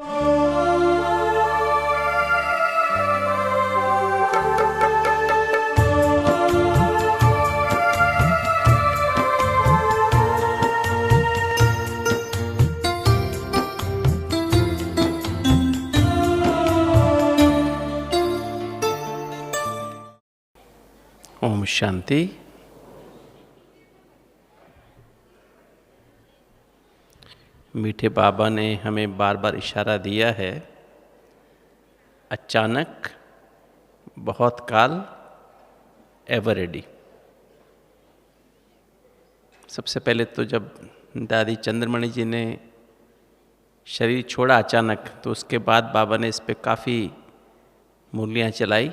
ओम शांति। मीठे बाबा ने हमें बार बार इशारा दिया है, अचानक, बहुत काल, एवर रेडी। सबसे पहले तो जब दादी चंद्रमणि जी ने शरीर छोड़ा अचानक, तो उसके बाद बाबा ने इस पर काफ़ी मुरलियाँ चलाई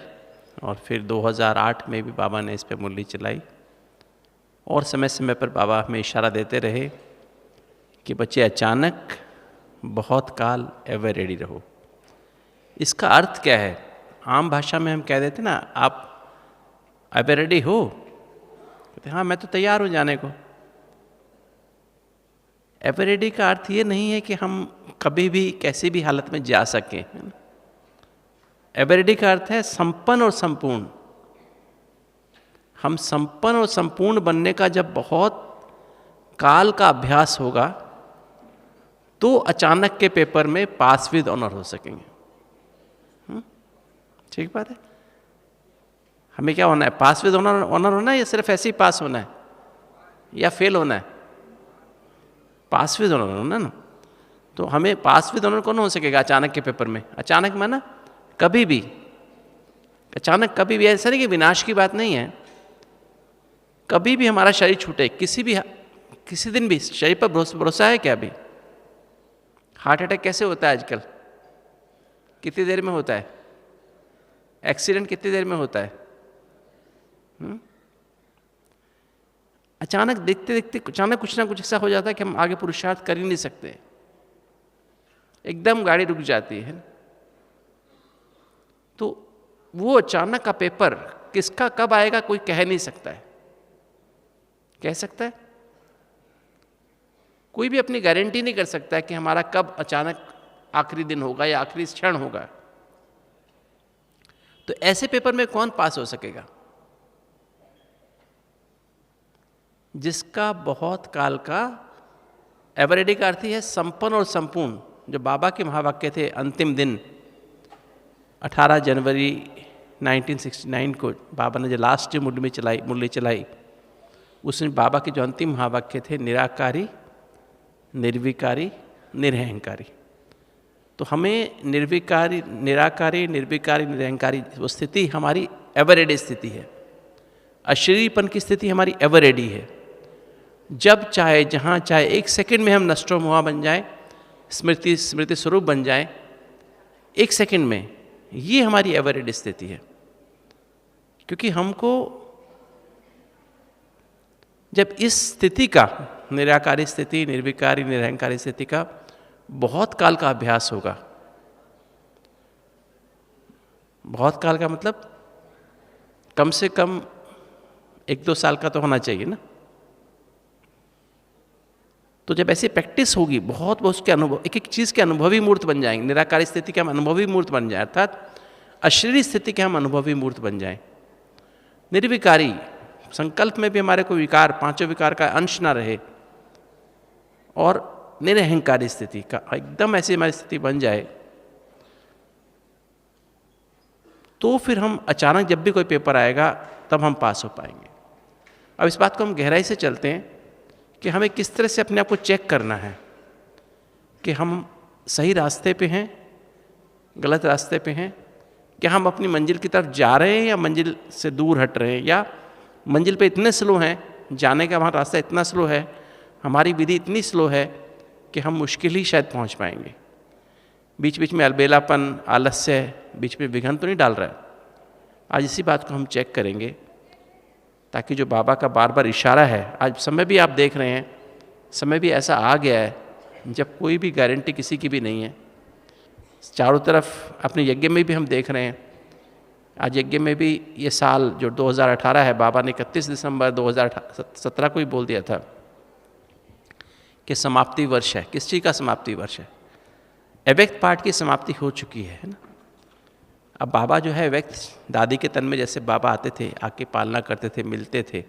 और फिर 2008 में भी बाबा ने इस पर मुरली चलाई और समय समय पर बाबा हमें इशारा देते रहे कि बच्चे अचानक, बहुत काल, एवर रेडी रहो। इसका अर्थ क्या है? आम भाषा में हम कह देते ना, आप एवर रेडी हो? कहते हाँ, मैं तो तैयार हूँ जाने को। एवर रेडी का अर्थ ये नहीं है कि हम कभी भी कैसी भी हालत में जा सकें। एवर रेडी का अर्थ है संपन्न और संपूर्ण। हम संपन्न और संपूर्ण बनने का जब बहुत काल का अभ्यास होगा तो अचानक के पेपर में पास विद ऑनर हो सकेंगे। ठीक बात है। हमें क्या होना है? पास विद ऑनर होना है या सिर्फ ऐसे ही पास होना है या फेल होना है? पास विद ऑनर होना ना। तो हमें पास विद ऑनर कौन हो सकेगा अचानक के पेपर में? अचानक माना कभी भी, अचानक कभी भी। ऐसा नहीं कि विनाश की बात नहीं है, कभी भी हमारा शरीर छूटे, किसी दिन भी शरीर पर भरोसा है क्या? अभी हार्ट अटैक कैसे होता है आजकल? कितनी देर में होता है? एक्सीडेंट कितनी देर में होता है? अचानक देखते देखते अचानक कुछ ना कुछ ऐसा हो जाता है कि हम आगे पुरुषार्थ कर ही नहीं सकते, एकदम गाड़ी रुक जाती है। तो वो अचानक का पेपर किसका कब आएगा कोई कह नहीं सकता है। कह सकता है? कोई भी अपनी गारंटी नहीं कर सकता है कि हमारा कब अचानक आखिरी दिन होगा या आखिरी क्षण होगा। तो ऐसे पेपर में कौन पास हो सकेगा? जिसका बहुत काल का, एवर रेडी का अर्थ है संपन्न और संपूर्ण। जो बाबा के महावाक्य थे अंतिम दिन 18 जनवरी 1969 को बाबा ने जो लास्ट मुरली चलाई, उसमें बाबा के जो अंतिम महावाक्य थे, निराकारी, निर्विकारी, निरहंकारी। तो हमें निराकारी, निर्विकारी, निरहंकारी वो स्थिति हमारी एवर रेडी स्थिति है। अशरीरपन की स्थिति हमारी एवर रेडी है। जब चाहे, जहाँ चाहे, एक सेकंड में हम नष्टो मोहा बन जाए, स्मृति स्वरूप बन जाए, एक सेकंड में। ये हमारी एवर रेडी स्थिति है। क्योंकि हमको जब इस स्थिति का, निराकारी स्थिति, निर्विकारी, निरहंकारी स्थिति का बहुत काल का अभ्यास होगा। बहुत काल का मतलब कम से कम 1-2 साल का तो होना चाहिए ना। तो जब ऐसी प्रैक्टिस होगी, बहुत उसके अनुभव, एक एक चीज़ के अनुभवी मूर्त बन जाएंगे। निराकारी स्थिति के हम अनुभवी मूर्त बन जाए, अर्थात अशरीरी स्थिति के हम अनुभवी मूर्त बन जाएं। निर्विकारी, संकल्प में भी हमारे को विकार, 5 विकार का अंश ना रहे, और निरहंकारी स्थिति का एकदम ऐसी हमारी स्थिति बन जाए, तो फिर हम अचानक जब भी कोई पेपर आएगा तब हम पास हो पाएंगे। अब इस बात को हम गहराई से चलते हैं कि हमें किस तरह से अपने आप को चेक करना है कि हम सही रास्ते पे हैं, गलत रास्ते पे हैं, क्या हम अपनी मंजिल की तरफ जा रहे हैं या मंजिल से दूर हट रहे हैं, या मंजिल पे इतने स्लो हैं, जाने का वहाँ रास्ता इतना स्लो है, हमारी विधि इतनी स्लो है कि हम मुश्किल ही शायद पहुँच पाएंगे। बीच बीच में अलबेलापन, आलस्य बीच में विघ्न तो नहीं डाल रहा है। आज इसी बात को हम चेक करेंगे, ताकि जो बाबा का बार बार इशारा है, आज समय भी आप देख रहे हैं, समय भी ऐसा आ गया है जब कोई भी गारंटी किसी की भी नहीं है। चारों तरफ अपने यज्ञ में भी हम देख रहे हैं। आज यज्ञ में भी ये साल जो 2018 है, बाबा ने 31 दिसंबर 2017 को ही बोल दिया था कि समाप्ति वर्ष है। किस चीज़ का समाप्ति वर्ष है? अव्यक्त पार्ट की समाप्ति हो चुकी है ना। अब बाबा जो है व्यक्त, दादी के तन में जैसे बाबा आते थे, आके पालना करते थे, मिलते थे,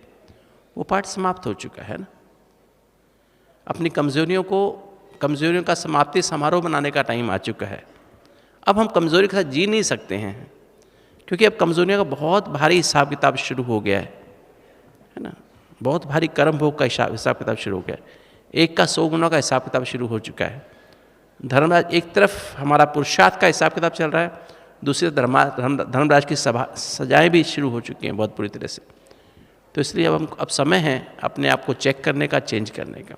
वो पार्ट समाप्त हो चुका है ना। अपनी कमजोरियों का समाप्ति समारोह बनाने का टाइम आ चुका है। अब हम कमजोरी के साथ जी नहीं सकते हैं, क्योंकि अब कमजोरियों का बहुत भारी हिसाब किताब शुरू हो गया है ना। बहुत भारी कर्म भोग का हिसाब किताब शुरू हो गया है। एक का 100 गुना का हिसाब किताब शुरू हो चुका है। धर्मराज एक तरफ हमारा पुरुषार्थ का हिसाब किताब चल रहा है, दूसरी तरफ धर्मराज की सजाएं भी शुरू हो चुकी हैं बहुत बुरी तरह से। तो इसलिए अब समय है अपने आप को चेक करने का, चेंज करने का।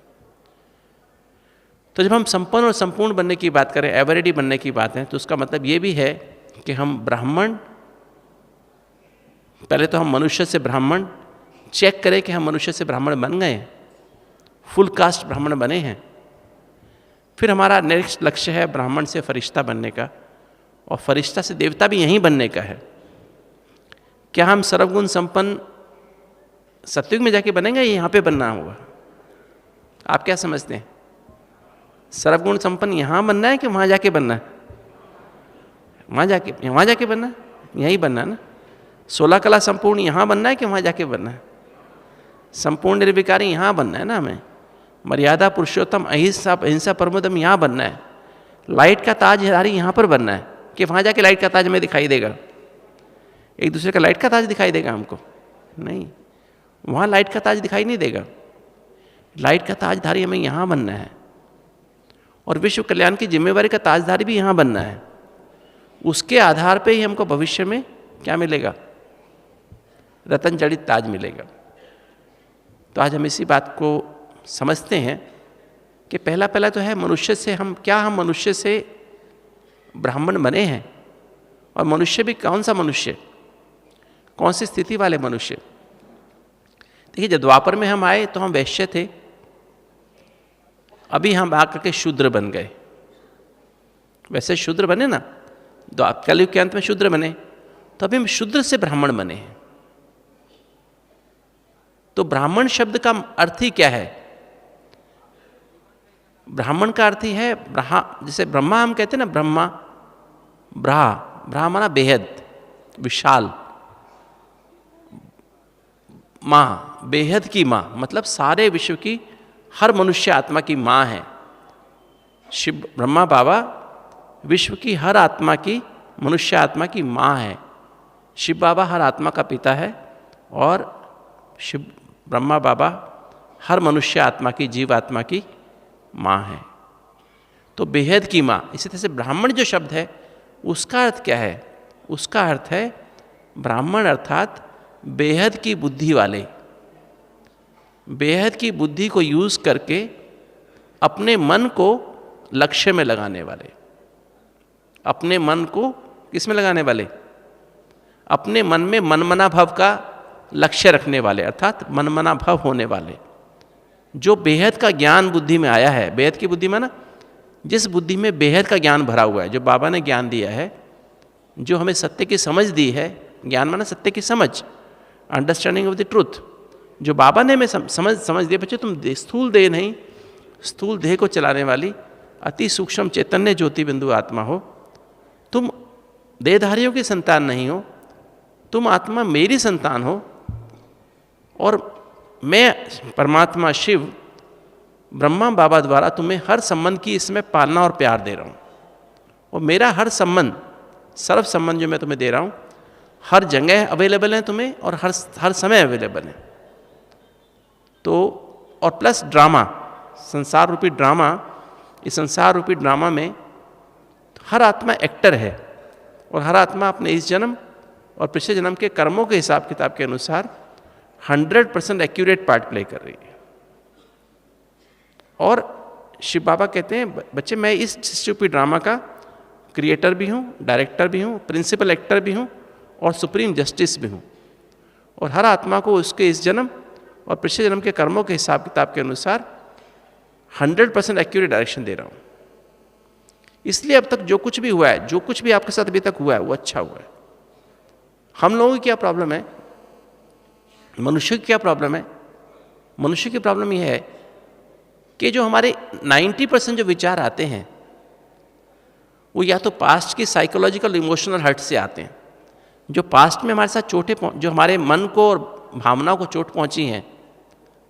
तो जब हम संपन्न और संपूर्ण बनने की बात करें, एवरेडी बनने की बात है, तो उसका मतलब ये भी है कि हम ब्राह्मण, पहले तो हम मनुष्य से ब्राह्मण चेक करें कि हम मनुष्य से ब्राह्मण बन गए हैं, फुल कास्ट ब्राह्मण बने हैं। फिर हमारा नेक्स्ट लक्ष्य है ब्राह्मण से फरिश्ता बनने का, और फरिश्ता से देवता भी यहीं बनने का है। क्या हम सर्वगुण संपन्न सतयुग में जाके बनेंगे, यहाँ पे बनना होगा? आप क्या समझते हैं? सर्वगुण संपन्न यहाँ बनना है कि वहाँ जाके बनना है? वहाँ जाके बनना है, यहीं बनना है ना। 16 कला संपूर्ण यहाँ बनना है कि वहाँ जाके बनना है? संपूर्ण निर्विकारी यहाँ बनना है ना हमें। मर्यादा पुरुषोत्तम अहिंसा परमोदम यहाँ बनना है। लाइट का ताजधारी यहाँ पर बनना है कि वहाँ जाके लाइट का ताज हमें दिखाई देगा? एक दूसरे का लाइट का ताज दिखाई देगा हमको? नहीं, वहाँ लाइट का ताज दिखाई नहीं देगा। लाइट का ताजधारी हमें यहाँ बनना है, और विश्व कल्याण की जिम्मेवारी का ताजधारी भी यहाँ बनना है। उसके आधार पे ही हमको भविष्य में क्या मिलेगा? रतन जड़ित ताज मिलेगा। तो आज हम इसी बात को समझते हैं कि पहला तो है मनुष्य से हम मनुष्य से ब्राह्मण बने हैं। और मनुष्य भी कौन सा मनुष्य, कौन सी स्थिति वाले मनुष्य? देखिए, जब द्वापर में हम आए तो हम वैश्य थे, अभी हम आकर के शूद्र बन गए। वैसे शूद्र बने ना, कलयुग के अंत में शूद्र बने, तो अभी हम शूद्र से ब्राह्मण बने हैं। तो ब्राह्मण शब्द का अर्थ ही क्या है? ब्राह्मण का अर्थ ही है जैसे ब्रह्मा हम कहते हैं ना, ब्रहा माना बेहद, विशाल, माँ, बेहद की माँ, मतलब सारे विश्व की हर मनुष्य आत्मा की माँ है। शिव ब्रह्मा बाबा विश्व की हर आत्मा की, मनुष्य आत्मा की माँ है। शिव बाबा हर आत्मा का पिता है, और शिव ब्रह्मा बाबा हर मनुष्य आत्मा की, जीव आत्मा की माँ है। तो बेहद की माँ। इसी तरह से ब्राह्मण जो शब्द है उसका अर्थ क्या है? उसका अर्थ है ब्राह्मण अर्थात बेहद की बुद्धि वाले, बेहद की बुद्धि को यूज करके अपने मन को लक्ष्य में लगाने वाले। अपने मन को किस में लगाने वाले? अपने मन में मनमना भव का लक्ष्य रखने वाले, अर्थात मनमना भव होने वाले। जो बेहद का ज्ञान बुद्धि में आया है, बेहद की बुद्धि में ना, जिस बुद्धि में बेहद का ज्ञान भरा हुआ है, जो बाबा ने ज्ञान दिया है, जो हमें सत्य की समझ दी है, ज्ञान माना सत्य की समझ, अंडरस्टैंडिंग ऑफ द ट्रूथ, जो बाबा ने हमें समझ दिया। बच्चे, तुम स्थूल देह नहीं, स्थूल देह को चलाने वाली अति सूक्ष्म चैतन्य ज्योति बिंदु आत्मा हो। तुम देहधारियों की संतान नहीं हो, तुम आत्मा मेरी संतान हो, और मैं परमात्मा शिव ब्रह्मा बाबा द्वारा तुम्हें हर संबंध की इसमें पालना और प्यार दे रहा हूँ। और मेरा हर संबंध, सर्व संबंध जो मैं तुम्हें दे रहा हूँ, हर जगह अवेलेबल है तुम्हें, और हर समय अवेलेबल है। तो और प्लस ड्रामा, संसार रूपी ड्रामा, इस संसार रूपी ड्रामा में हर आत्मा एक्टर है, और हर आत्मा अपने इस जन्म और पिछले जन्म के कर्मों के हिसाब किताब के अनुसार 100% एक्यूरेट पार्ट प्ले कर रही है। और शिव बाबा कहते हैं, बच्चे मैं इस सृष्टि ड्रामा का क्रिएटर भी हूँ, डायरेक्टर भी हूँ, प्रिंसिपल एक्टर भी हूँ, और सुप्रीम जस्टिस भी हूँ। और हर आत्मा को उसके इस जन्म और पिछले जन्म के कर्मों के हिसाब किताब के अनुसार 100% एक्यूरेट डायरेक्शन दे रहा हूँ। इसलिए अब तक जो कुछ भी हुआ है, जो कुछ भी आपके साथ अभी तक हुआ है, वो अच्छा हुआ है। हम लोगों की क्या प्रॉब्लम है? मनुष्य की क्या प्रॉब्लम है? मनुष्य की प्रॉब्लम यह है कि जो हमारे 90% जो विचार आते हैं, वो या तो पास्ट की साइकोलॉजिकल इमोशनल हर्ट से आते हैं, जो पास्ट में हमारे साथ जो हमारे मन को और भावनाओं को चोट पहुंची हैं,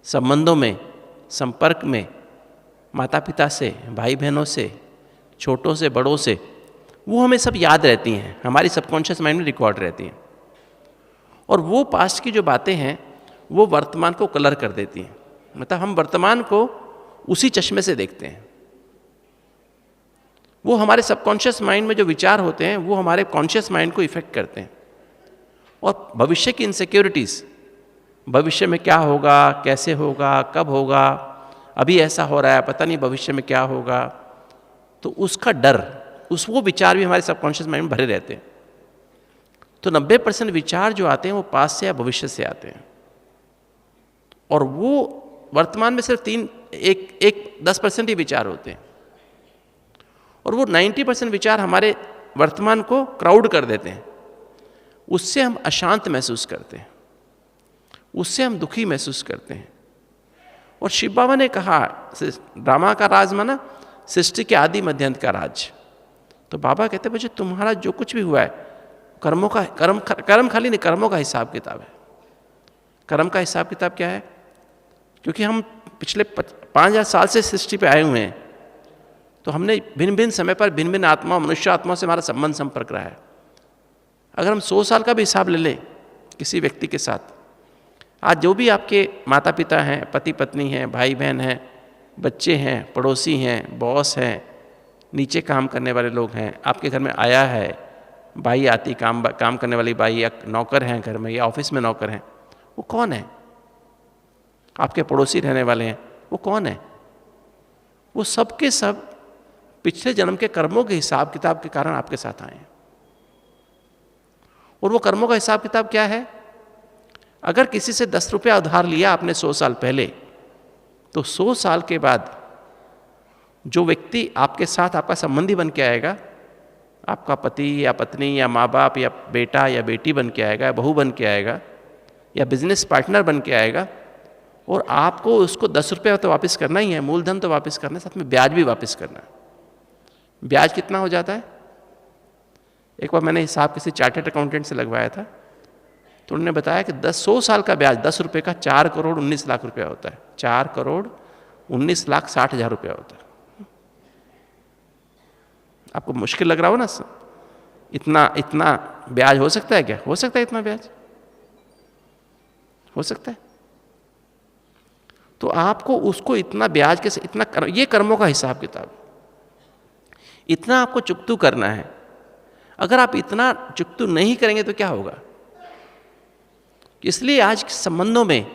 संबंधों में, संपर्क में, माता पिता से, भाई बहनों से, छोटों से, बड़ों से, वो हमें सब याद रहती हैं, हमारी सबकॉन्शियस माइंड में रिकॉर्ड रहती हैं। और वो पास्ट की जो बातें हैं वो वर्तमान को कलर कर देती हैं। मतलब हम वर्तमान को उसी चश्मे से देखते हैं। वो हमारे सबकॉन्शियस माइंड में जो विचार होते हैं वो हमारे कॉन्शियस माइंड को इफेक्ट करते हैं। और भविष्य की इनसिक्योरिटीज़, भविष्य में क्या होगा, कैसे होगा, कब होगा, अभी ऐसा हो रहा है, पता नहीं भविष्य में क्या होगा, तो उसका डर, वो विचार भी हमारे सबकॉन्शियस माइंड में भरे रहते हैं। तो 90% विचार जो आते हैं वो पास्ट से या भविष्य से आते हैं, और वो वर्तमान में सिर्फ 10% ही विचार होते हैं। और वो 90% विचार हमारे वर्तमान को क्राउड कर देते हैं। उससे हम अशांत महसूस करते हैं, उससे हम दुखी महसूस करते हैं। और शिव बाबा ने कहा, ड्रामा का राज माना सृष्टि के आदि मध्य अंत का राज। तो बाबा कहते हैं, मुझे तुम्हारा जो कुछ भी हुआ है कर्म खाली नहीं, कर्मों का हिसाब किताब है। कर्म का हिसाब किताब क्या है? क्योंकि हम पिछले 5000 साल से सृष्टि पे आए हुए हैं, तो हमने भिन्न भिन्न समय पर भिन्न भिन्न आत्मा, मनुष्य आत्मा से हमारा संबंध संपर्क रहा है। अगर हम 100 साल का भी हिसाब ले लें किसी व्यक्ति के साथ, आज जो भी आपके माता पिता हैं, पति पत्नी हैं, भाई बहन हैं, बच्चे हैं, पड़ोसी हैं, बॉस हैं, नीचे काम करने वाले लोग हैं, आपके घर में आया है, बाई आती, काम करने वाली बाई, या नौकर हैं घर में, या ऑफिस में नौकर हैं, वो कौन है? आपके पड़ोसी रहने वाले हैं, वो कौन है? वो सब के सब पिछले जन्म के कर्मों के हिसाब किताब के कारण आपके साथ आए हैं। और वो कर्मों का हिसाब किताब क्या है? अगर किसी से 10 रुपया उधार लिया आपने 100 साल पहले, तो 100 साल के बाद जो व्यक्ति आपके साथ आपका संबंधी बन के आएगा, आपका पति या पत्नी या माँ बाप या बेटा या बेटी बन के आएगा, बहू बन के आएगा, या बिजनेस पार्टनर बन के आएगा, और आपको उसको 10 रुपये तो वापस करना ही है, मूलधन तो वापस करना है, साथ में ब्याज भी वापस करना है। ब्याज कितना हो जाता है? एक बार मैंने हिसाब किसी चार्टर्ड अकाउंटेंट से लगवाया था, तो उन्होंने बताया कि 100 साल का ब्याज 10 रुपये का 4 करोड़ 19 लाख रुपया होता है। 4 करोड़ 19 लाख 60 हज़ार रुपया होता है। आपको मुश्किल लग रहा हो ना, इतना ब्याज हो सकता है क्या? हो सकता है इतना ब्याज? हो सकता है। तो आपको उसको इतना ब्याज के ये कर्मों का हिसाब किताब, इतना आपको चुकतू करना है। अगर आप इतना चुकतू नहीं करेंगे तो क्या होगा? इसलिए आज के संबंधों में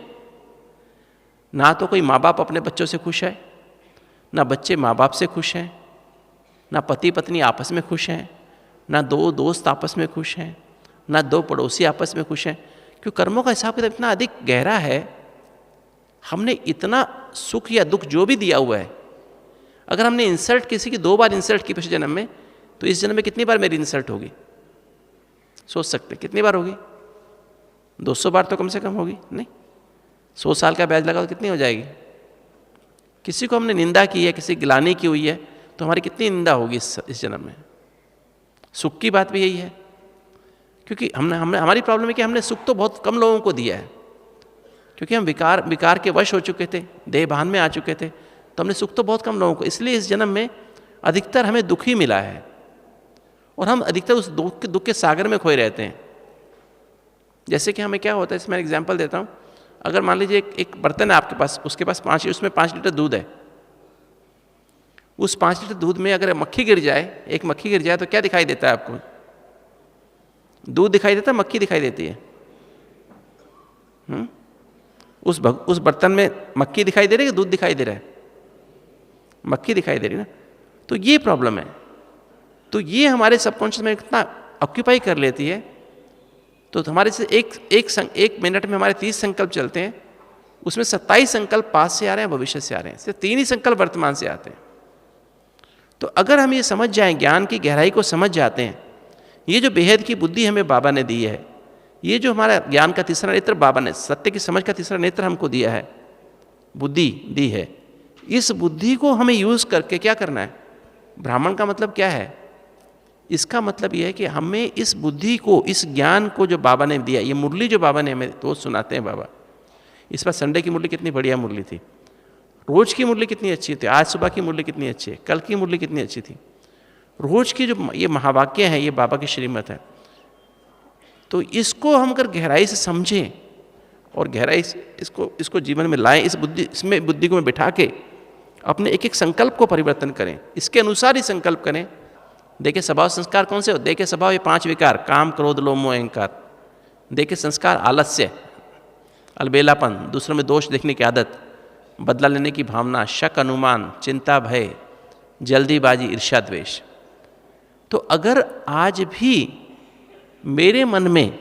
ना तो कोई माँ बाप अपने बच्चों से खुश है, ना बच्चे माँ बाप से खुश हैं, ना पति पत्नी आपस में खुश हैं, ना 2 दोस्त आपस में खुश हैं, ना 2 पड़ोसी आपस में खुश हैं। क्योंकि कर्मों का हिसाब किताब इतना अधिक गहरा है। हमने इतना सुख या दुख जो भी दिया हुआ है, अगर हमने इंसल्ट किसी की 2 बार इंसल्ट की पिछले जन्म में, तो इस जन्म में कितनी बार मेरी इंसल्ट होगी? सोच सकते हैं कितनी बार होगी? 200 बार तो कम से कम होगी। नहीं, 100 साल का ब्याज लगा तो कितनी हो जाएगी? किसी को हमने निंदा की है, किसी गिलानी की हुई है, तो हमारी कितनी निंदा होगी इस जन्म में? सुख की बात भी यही है। क्योंकि हमारी प्रॉब्लम है कि हमने सुख तो बहुत कम लोगों को दिया है, क्योंकि हम विकार के वश हो चुके थे, देहभान में आ चुके थे, तो हमने सुख तो बहुत कम लोगों को। इसलिए इस जन्म में अधिकतर हमें दुख ही मिला है, और हम अधिकतर उस दुख के सागर में खोए रहते हैं। जैसे कि हमें क्या होता है, इसमें मैं एग्जाम्पल देता हूँ। अगर मान लीजिए एक बर्तन है आपके पास, उसके पास उसमें 5 लीटर दूध है। उस 5 लीटर दूध में अगर मक्खी गिर जाए, एक मक्खी गिर जाए, तो क्या दिखाई देता है आपको? दूध दिखाई देता है, मक्खी दिखाई देती है? उस बर्तन में मक्खी दिखाई दे रही है कि दूध दिखाई दे रहा है? मक्खी दिखाई दे रही है ना। तो ये प्रॉब्लम है। तो ये हमारे सबकॉन्शियस में कितना ऑक्यूपाई कर लेती है। तो हमारे से एक मिनट में हमारे 30 संकल्प चलते हैं, उसमें 27 संकल्प पास से आ रहे हैं, भविष्य से आ रहे हैं, सिर्फ 3 ही संकल्प वर्तमान से आते हैं। तो अगर हम ये समझ जाएं, ज्ञान की गहराई को समझ जाते हैं, ये जो बेहद की बुद्धि हमें बाबा ने दी है, ये जो हमारा ज्ञान का तीसरा नेत्र बाबा ने, सत्य की समझ का तीसरा नेत्र हमको दिया है, बुद्धि दी है, इस बुद्धि को हमें यूज करके क्या करना है? ब्राह्मण का मतलब क्या है? इसका मतलब यह है कि हमें इस बुद्धि को, इस ज्ञान को जो बाबा ने दिया, ये मुरली जो बाबा ने हमें रोज सुनाते हैं बाबा, इस पर संडे की मुरली कितनी बढ़िया मुरली थी, रोज की मुरली कितनी अच्छी थी, आज सुबह की मुरली कितनी अच्छी है, कल की मुरली कितनी अच्छी थी। रोज की जो ये महावाक्य हैं, ये बाबा की श्रीमत है। तो इसको हम अगर गहराई से समझें और गहराई से इसको जीवन में लाएं, इसमें बुद्धि को बिठा के अपने एक एक संकल्प को परिवर्तन करें, इसके अनुसार ही संकल्प करें। देखिए स्वभाव संस्कार कौन से हो? देखिए स्वभाव ये 5 विकार, काम, क्रोध, लोभ, मोह, अहंकार। देखिए संस्कार आलस्य, अलबेलापन, दूसरों में दोष देखने की आदत, बदला लेने की भावना, शक, अनुमान, चिंता, भय, जल्दीबाजी, ईर्ष्या, द्वेष। तो अगर आज भी मेरे मन में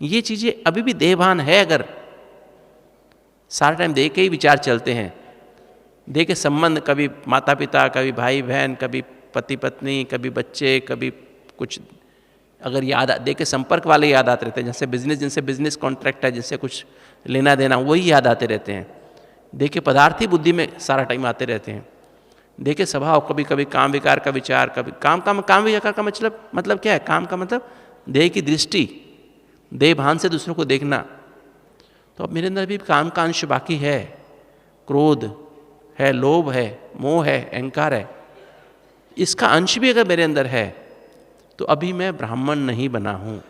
ये चीज़ें अभी भी देहभान है, अगर सारा टाइम देह के ही विचार चलते हैं, देह के संबंध, कभी माता पिता, कभी भाई बहन, कभी पति पत्नी, कभी बच्चे, कभी कुछ, अगर याद देह के संपर्क वाले याद आते रहते हैं, जैसे बिजनेस, जिनसे बिजनेस कॉन्ट्रैक्ट है, जिससे कुछ लेना देना, वही याद आते रहते हैं। देह के पदार्थी बुद्धि में सारा टाइम आते रहते हैं। देह के स्वभाव, कभी कभी काम विकार का विचार, कभी काम विकार का मतलब क्या है? काम का मतलब देह की दृष्टि, देह भान से दूसरों को देखना। तो अब मेरे अंदर भी काम का अंश बाकी है, क्रोध है, लोभ है, मोह है, अहंकार है, इसका अंश भी अगर मेरे अंदर है तो अभी मैं ब्राह्मण नहीं बना हूँ।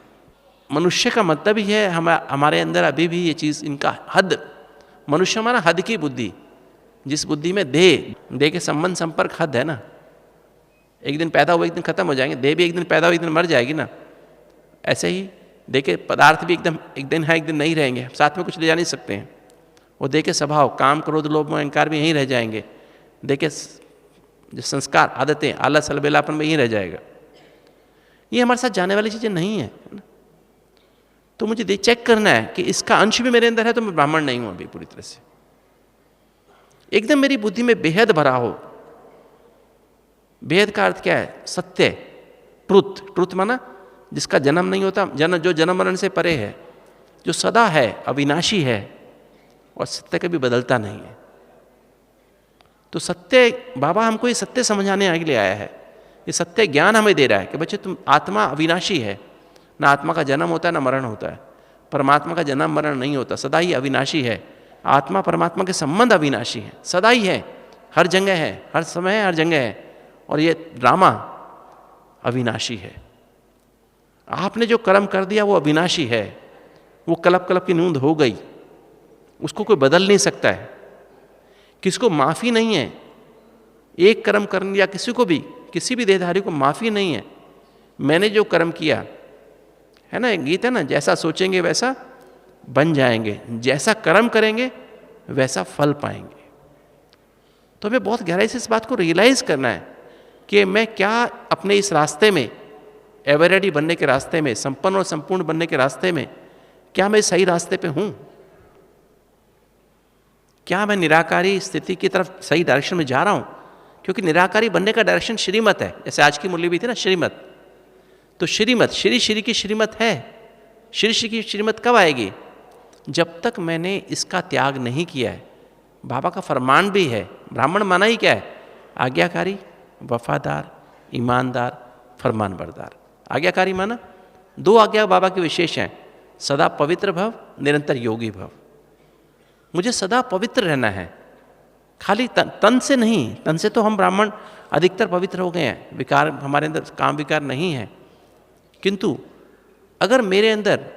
मनुष्य का मतलब ही है हमारे अंदर अभी भी ये चीज़, इनका हद, मनुष्य हमारा हद की बुद्धि, जिस बुद्धि में देह के संबंध संपर्क हद है ना, एक दिन पैदा हुआ एक दिन खत्म हो जाएंगे, देह भी एक दिन पैदा हुआ एक दिन मर जाएगी ना। ऐसे ही देह के पदार्थ भी एक दिन है एक दिन नहीं रहेंगे, साथ में कुछ ले जा नहीं सकते हैं। वो देह के स्वभाव, काम, क्रोध, लोभ, मोह, अहंकार भी यहीं रह जाएंगे। देह के जो संस्कार, आदतें, आलस, अलबेलापन में यहीं रह जाएगा। ये हमारे साथ जाने वाली चीज़ें नहीं है। तो मुझे चेक करना है कि इसका अंश भी मेरे अंदर है तो मैं ब्राह्मण नहीं हूँ अभी पूरी तरह से। एकदम मेरी बुद्धि में बेहद भरा हो। बेहद का अर्थ क्या है? सत्य, ट्रुथ माना जिसका जन्म नहीं होता, जो जन्म मरण से परे है, जो सदा है, अविनाशी है और सत्य कभी बदलता नहीं है। तो सत्य, बाबा हमको ये सत्य समझाने के लिए आया है। ये सत्य ज्ञान हमें दे रहा है कि बच्चे तुम, आत्मा अविनाशी है, ना आत्मा का जन्म होता है ना मरण होता है। परमात्मा का जन्म मरण नहीं होता, सदा ही अविनाशी है। आत्मा परमात्मा के संबंध अविनाशी है, सदा ही है, हर जगह है, हर समय है, हर जगह है। और ये ड्रामा अविनाशी है। आपने जो कर्म कर दिया वो अविनाशी है, वो कलप कलप की नींद हो गई, उसको कोई बदल नहीं सकता है, किसको माफ़ी नहीं है। एक कर्म करने या किसी भी देहधारी को माफ़ी नहीं है। मैंने जो कर्म किया है ना, एक गीत है ना, जैसा सोचेंगे वैसा बन जाएंगे, जैसा कर्म करेंगे वैसा फल पाएंगे। तो हमें बहुत गहराई से इस बात को रियलाइज़ करना है कि मैं क्या अपने इस रास्ते में, एवरेडी बनने के रास्ते में, संपन्न और संपूर्ण बनने के रास्ते में, क्या मैं सही रास्ते पे हूँ? क्या मैं निराकारी स्थिति की तरफ सही डायरेक्शन में जा रहा हूँ? क्योंकि निराकारी बनने का डायरेक्शन श्रीमत है। जैसे आज की मुरली भी थी ना, श्रीमत। तो श्रीमत, श्री की श्रीमत है। श्री की श्रीमत कब आएगी? जब तक मैंने इसका त्याग नहीं किया है। बाबा का फरमान भी है, ब्राह्मण माना ही क्या है? आज्ञाकारी, वफादार, ईमानदार, फरमानबरदार। आज्ञाकारी माना 2 आज्ञा बाबा के विशेष हैं, सदा पवित्र भव, निरंतर योगी भव। मुझे सदा पवित्र रहना है, खाली तन से नहीं। तन से तो हम ब्राह्मण अधिकतर पवित्र हो गए हैं, विकार हमारे अंदर, काम विकार नहीं है। किंतु अगर मेरे अंदर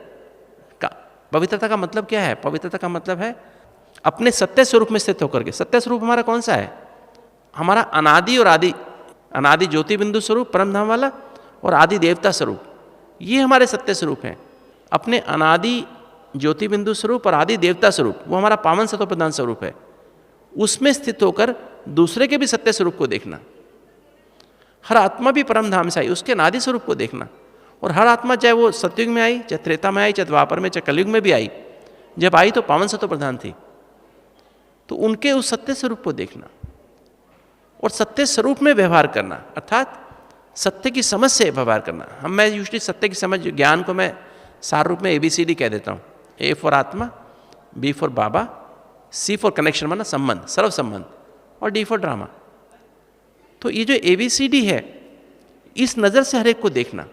पवित्रता का मतलब क्या है? पवित्रता का मतलब है अपने सत्य स्वरूप में स्थित होकर के। सत्य स्वरूप हमारा कौन सा है? हमारा अनादि और आदि, अनादि ज्योति बिंदु स्वरूप परम धाम वाला और आदि देवता स्वरूप, ये हमारे सत्य स्वरूप हैं। अपने अनादि ज्योति बिंदु स्वरूप और आदि देवता स्वरूप, वो हमारा पावन सत्व प्रधान स्वरूप है। उसमें स्थित होकर दूसरे के भी सत्य स्वरूप को देखना। हर आत्मा भी परम धाम से आई, उसके अनादि स्वरूप को देखना। और हर आत्मा, चाहे वो सतयुग में आई, चाहे त्रेता में आई, चाहे द्वापर में, चाहे कलयुग में भी आई, जब आई तो पावन सत्व प्रधान थी। तो उनके उस सत्य स्वरूप को देखना और सत्य स्वरूप में व्यवहार करना, अर्थात सत्य की समझ से व्यवहार करना। मैं यूजली सत्य की समझ, ज्ञान को मैं सार रूप में ABCD कह देता हूँ। A फॉर आत्मा, B for Baba, C for connection माना संबंध, सर्व संबंध, और D फॉर ड्रामा। तो ये जो ABCD है, इस नज़र से हर एक को देखना।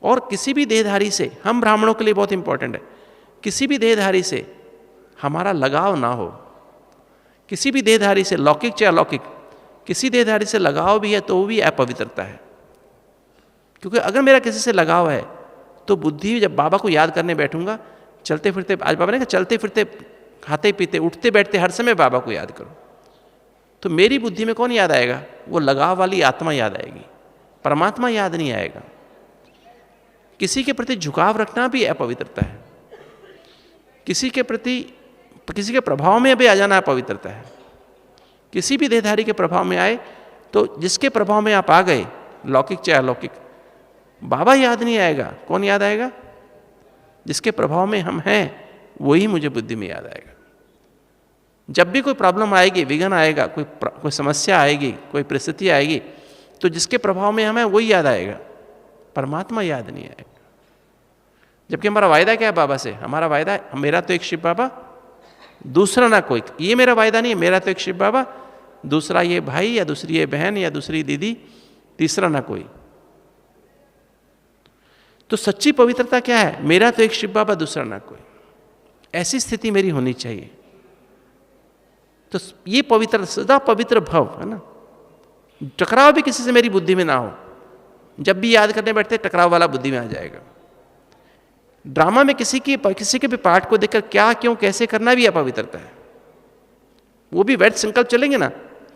और किसी भी देहधारी से, हम ब्राह्मणों के लिए बहुत इंपॉर्टेंट है, किसी भी देहधारी से हमारा लगाव ना हो। किसी भी देहधारी से, लौकिक चाहे अलौकिक, किसी देहधारी से लगाव भी है तो वो भी अपवित्रता है। क्योंकि अगर मेरा किसी से लगाव है तो बुद्धि, जब बाबा को याद करने बैठूंगा, चलते फिरते, आज बाबा ने कहा चलते फिरते, खाते पीते, उठते बैठते हर समय बाबा को याद करो, तो मेरी बुद्धि में कौन याद आएगा? वो लगाव वाली आत्मा याद आएगी, परमात्मा याद नहीं आएगा। किसी के प्रति झुकाव रखना भी अपवित्रता है। किसी के प्रति, किसी के प्रभाव में अभी आ जाना अपवित्रता है। किसी भी देहधारी के प्रभाव में आए तो जिसके प्रभाव में आप आ गए, लौकिक चाहे अलौकिक, बाबा याद नहीं आएगा। कौन याद आएगा? जिसके प्रभाव में हम हैं वही मुझे बुद्धि में याद आएगा। जब भी कोई प्रॉब्लम आएगी, विघ्न आएगा, कोई समस्या आएगी, कोई परिस्थिति आएगी, तो जिसके प्रभाव में हम हैं वही याद आएगा, परमात्मा याद नहीं आएगा। जबकि हमारा वायदा क्या है बाबा से? हमारा वायदा, मेरा तो एक शिव बाबा, दूसरा ना कोई। ये मेरा वायदा नहीं है, मेरा तो एक शिव बाबा, दूसरा ये भाई या दूसरी ये बहन या दूसरी दीदी, तीसरा ना कोई। तो सच्ची पवित्रता क्या है? मेरा तो एक शिव बाबा, दूसरा ना कोई। ऐसी स्थिति मेरी होनी चाहिए। तो ये पवित्र, सदा पवित्र भव है ना। टकराव भी किसी से मेरी बुद्धि में ना हो। जब भी याद करने बैठते टकराव वाला बुद्धि में आ जाएगा। ड्रामा में किसी के भी पार्ट को देखकर क्या, क्यों, कैसे करना भी अपवित्रता है। वो भी वैध संकल्प चलेंगे ना,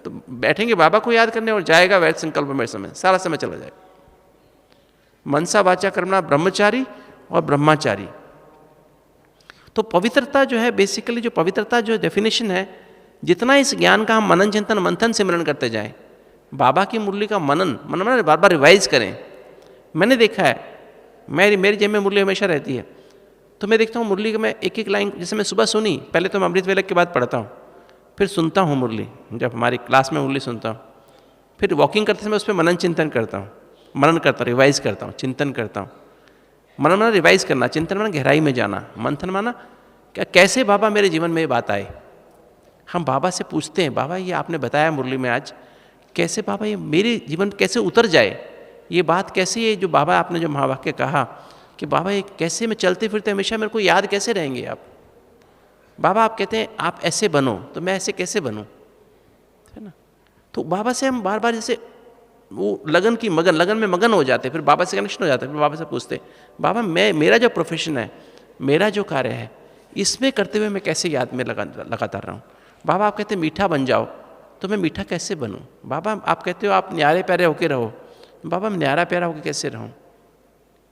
तो बैठेंगे बाबा को याद करने और जाएगा वैध संकल्प में समय, सारा समय चला जाएगा। मनसा वाचा कर्मणा ब्रह्मचारी और ब्रह्माचारी। तो पवित्रता जो है, बेसिकली जो पवित्रता जो डेफिनेशन है, जितना इस ज्ञान का हम मनन चिंतन मंथन सिमरन करते जाएं, बाबा की मुरली का मनन बार बार रिवाइज करें। मैंने देखा है, मेरी जेब में मुरली हमेशा रहती है, तो मैं देखता हूँ मुरली का मैं एक एक लाइन, जैसे मैं सुबह सुनी, पहले तो मैं अमृत वेला के बाद पढ़ता हूँ, फिर सुनता हूँ मुरली, जब हमारी क्लास में मुरली सुनता हूँ, फिर वॉकिंग करते समय उस पर मनन चिंतन करता हूँ, मनन करता हूँ, रिवाइज करता हूँ, चिंतन करता हूँ। मनन माना रिवाइज करना, चिंतन माना गहराई में जाना, मंथन माना क्या, कैसे बाबा मेरे जीवन में ये बात आए। हम बाबा से पूछते हैं, बाबा ये आपने बताया मुरली में आज, कैसे बाबा ये मेरे जीवन कैसे उतर जाए, ये बात कैसे, ये जो बाबा आपने जो महावाक्य कहा कि बाबा ये कैसे मैं चलते फिरते हमेशा मेरे को याद कैसे रहेंगे आप। बाबा आप कहते हैं आप ऐसे बनो, तो मैं ऐसे कैसे बनूं, है ना। तो बाबा से हम बार बार जैसे वो लगन में मगन हो जाते, फिर बाबा से कनेक्शन हो जाता है, फिर बाबा से पूछते बाबा मेरा जो प्रोफेशन है, मेरा जो कार्य है, इसमें करते हुए मैं कैसे याद में लगातार रहूँ। बाबा आप कहते हैं मीठा बन जाओ, तो मैं मीठा कैसे बनूं। बाबा आप कहते हो आप न्यारे प्यारे होके रहो, बाबा मैं न्यारा प्यारा होकर कैसे रहूं।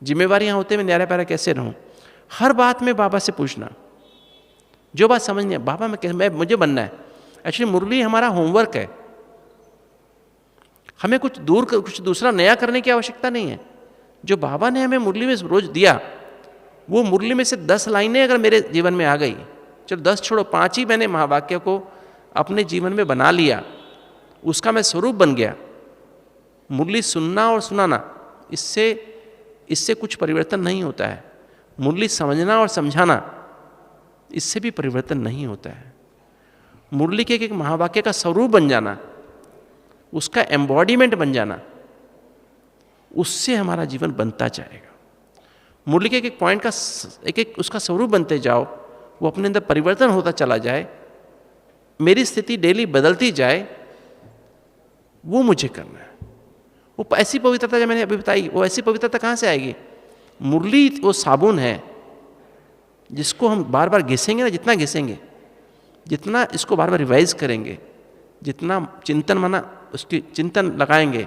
जिम्मेवारियां होते मैं न्यारा प्यारा कैसे रहूं। हर बात में बाबा से पूछना, जो बात समझ नहीं है, बाबा मैं मुझे बनना है। एक्चुअली मुरली हमारा होमवर्क है, हमें कुछ दूसरा नया करने की आवश्यकता नहीं है। जो बाबा ने हमें मुरली में रोज दिया, वो मुरली में से 10 लाइनें अगर मेरे जीवन में आ गई, चलो 10 छोड़ो, 5 ही मैंने महावाक्य को अपने जीवन में बना लिया, उसका मैं स्वरूप बन गया। मुरली सुनना और सुनाना, इससे कुछ परिवर्तन नहीं होता है। मुरली समझना और समझाना, इससे भी परिवर्तन नहीं होता है। मुरली के एक महावाक्य का स्वरूप बन जाना, उसका एम्बॉडीमेंट बन जाना, उससे हमारा जीवन बनता जाएगा। मुरली के एक पॉइंट का एक उसका स्वरूप बनते जाओ, वो अपने अंदर परिवर्तन होता चला जाए, मेरी स्थिति डेली बदलती जाए, वो मुझे करना है। वो ऐसी पवित्रता जो मैंने अभी बताई, वो ऐसी पवित्रता कहाँ से आएगी? मुरली वो साबुन है जिसको हम बार बार घिसेंगे ना, जितना घिसेंगे, जितना इसको बार बार रिवाइज करेंगे, जितना चिंतन माना उसकी चिंतन लगाएंगे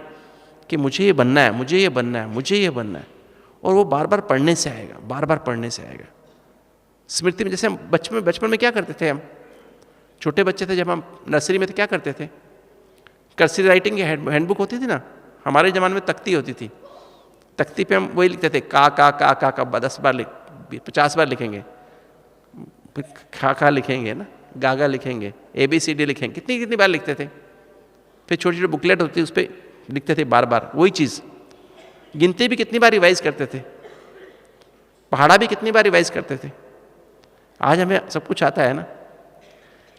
कि मुझे ये बनना है, मुझे ये बनना है, मुझे ये बनना है, और वो बार बार पढ़ने से आएगा, बार बार पढ़ने से आएगा। स्मृति में, जैसे हम बचपन में क्या करते थे, हम छोटे बच्चे थे, जब हम नर्सरी में थे, क्या करते थे, कर्सिव राइटिंग की हैंडबुक होती थी ना, हमारे ज़माने में तख्ती होती थी, तख्ती पे हम वही लिखते थे, का 10 बार 50 बार लिखेंगे, फिर खा लिखेंगे ना, गागा लिखेंगे, ABCD लिखेंगे, कितनी बार लिखते थे। फिर छोटी छोटी बुकलेट होती, उस पर लिखते थे बार बार वही चीज़। गिनती भी कितनी बार रिवाइज करते थे, पहाड़ा भी कितनी बार रिवाइज करते थे। आज हमें सब कुछ आता है ना।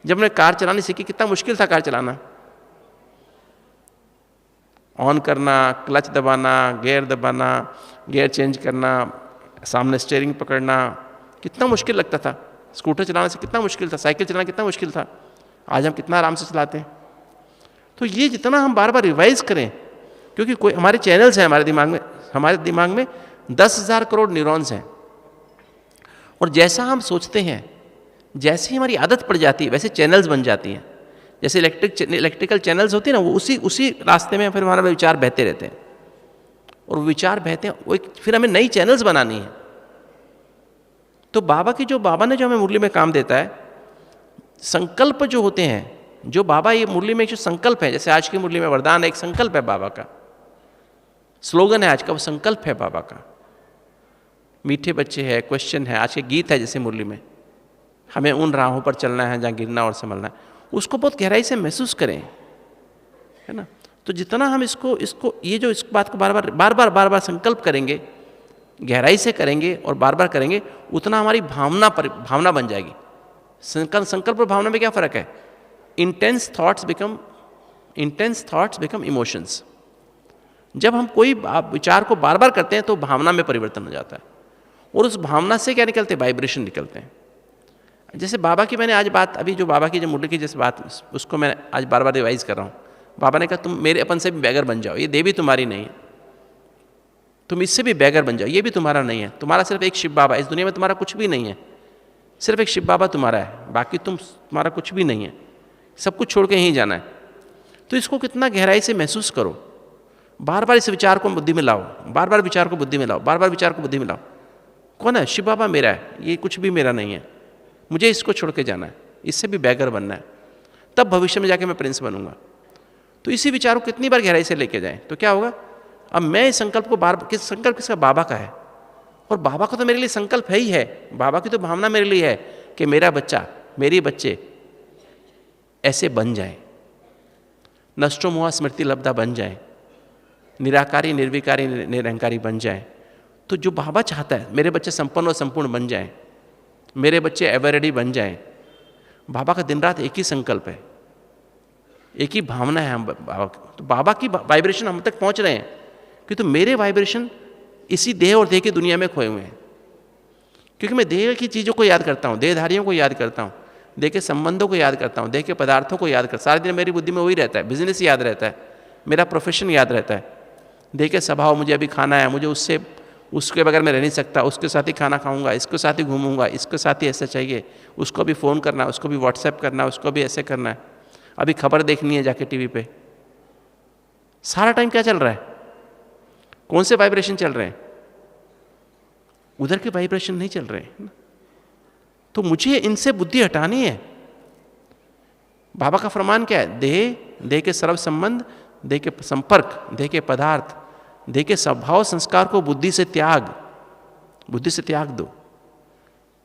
जब हमने कार चलानी सीखी, कितना मुश्किल था कार चलाना। ऑन करना, क्लच दबाना, गियर चेंज करना, सामने स्टीयरिंग पकड़ना, कितना मुश्किल लगता था। स्कूटर चलाने से कितना मुश्किल था, साइकिल चलाना कितना मुश्किल था। आज हम कितना आराम से चलाते हैं। तो ये जितना हम बार बार रिवाइज करें, क्योंकि कोई हमारे चैनल्स हैं हमारे दिमाग में 10,000 करोड़ न्यूरॉन्स हैं, और जैसा हम सोचते हैं, जैसे ही हमारी आदत पड़ जाती है, वैसे चैनल्स बन जाती हैं। जैसे इलेक्ट्रिकल चैनल्स होते हैं ना, वो उसी रास्ते में फिर हमारे विचार बहते रहते हैं, और विचार बहते हैं, वो फिर हमें नई चैनल्स बनानी है। तो बाबा ने जो हमें मुरली में काम देता है, संकल्प जो होते हैं, जो बाबा ये मुरली में जो संकल्प है, जैसे आज की मुरली में वरदान है, एक संकल्प है बाबा का, स्लोगन है आज का, वो संकल्प है बाबा का। मीठे बच्चे है, क्वेश्चन है, आज के गीत है जैसे मुरली में, हमें उन राहों पर चलना है जहाँ गिरना और संभलना है, उसको बहुत गहराई से महसूस करें, है ना। तो जितना हम इसको ये जो इस बात को बार बार संकल्प करेंगे, गहराई से करेंगे और बार बार करेंगे, उतना हमारी भावना बन जाएगी। संकल्प और भावना में क्या फ़र्क है? Intense thoughts become emotions. जब हम कोई विचार को बार बार करते हैं तो भावना में परिवर्तन हो जाता है, और उस भावना से क्या निकलते हैं? वाइब्रेशन निकलते हैं। जैसे बाबा की मैंने आज बात, अभी जो बाबा की जो मुरली की जैसे बात, उसको मैं आज बार बार रिवाइज कर रहा हूँ। बाबा ने कहा तुम मेरे अपन से भी बैगर बन जाओ, ये देवी तुम्हारी नहीं है, तुम इससे भी बैगर बन जाओ, ये भी तुम्हारा नहीं है, तुम्हारा सिर्फ एक शिव बाबा, इस दुनिया में तुम्हारा कुछ भी नहीं है, सिर्फ एक शिव बाबा तुम्हारा है, बाकी तुम्हारा कुछ भी नहीं है, सब कुछ छोड़ के यहीं जाना है। तो इसको कितना गहराई से महसूस करो, बार बार इस विचार को बुद्धि में लाओ, बार बार विचार को बुद्धि में लाओ, बार बार विचार को बुद्धि में लाओ। कौन है? शिव बाबा मेरा है, ये कुछ भी मेरा नहीं है, मुझे इसको छोड़ के जाना है, इससे भी बैगर बनना है, तब भविष्य में जाके मैं प्रिंस बनूंगा। तो इसी विचार को कितनी बार गहराई से लेके जाएं तो क्या होगा? अब मैं इस संकल्प को संकल्प किसका? बाबा का है, और बाबा का तो मेरे लिए संकल्प है ही है, बाबा की तो भावना मेरे लिए है कि मेरा बच्चा, मेरे बच्चे ऐसे बन जाए, नष्टो मोह स्मृति लब्धा बन जाए, निराकारी निर्विकारी निरंकारी बन जाए। तो जो बाबा चाहता है मेरे बच्चे संपन्न और संपूर्ण बन जाएं, मेरे बच्चे एवर रेडी बन जाएं, बाबा का दिन रात एक ही संकल्प है, एक ही भावना है हम बाबा की। तो बाबा की वाइब्रेशन हम तक पहुंच रहे हैं कि तो मेरे वाइब्रेशन इसी देह और देह की दुनिया में खोए हुए हैं, क्योंकि मैं देह की चीज़ों को याद करता हूँ, देहधारियों को याद करता हूँ, देह के संबंधों को याद करता हूँ, देह के पदार्थों को याद करता, सारे दिन मेरी बुद्धि में वही रहता है, बिजनेस याद रहता है, मेरा प्रोफेशन याद रहता है, देह के स्वभाव, मुझे अभी खाना है, मुझे उसके बगैर मैं रह नहीं सकता, उसके साथ ही खाना खाऊंगा, इसके साथ ही घूमूंगा, इसके साथ ही ऐसा चाहिए, उसको भी फ़ोन करना है, उसको भी व्हाट्सएप करना है, उसको भी ऐसे करना है, अभी खबर देखनी है जाके टीवी पे। सारा टाइम क्या चल रहा है? कौन से वाइब्रेशन चल रहे हैं? उधर के वाइब्रेशन नहीं चल रहे हैं। तो मुझे इनसे बुद्धि हटानी है। बाबा का फरमान क्या है? देह के सर्व संबंध, देह के संपर्क, देह के पदार्थ, देह के स्वभाव संस्कार को बुद्धि से त्याग दो,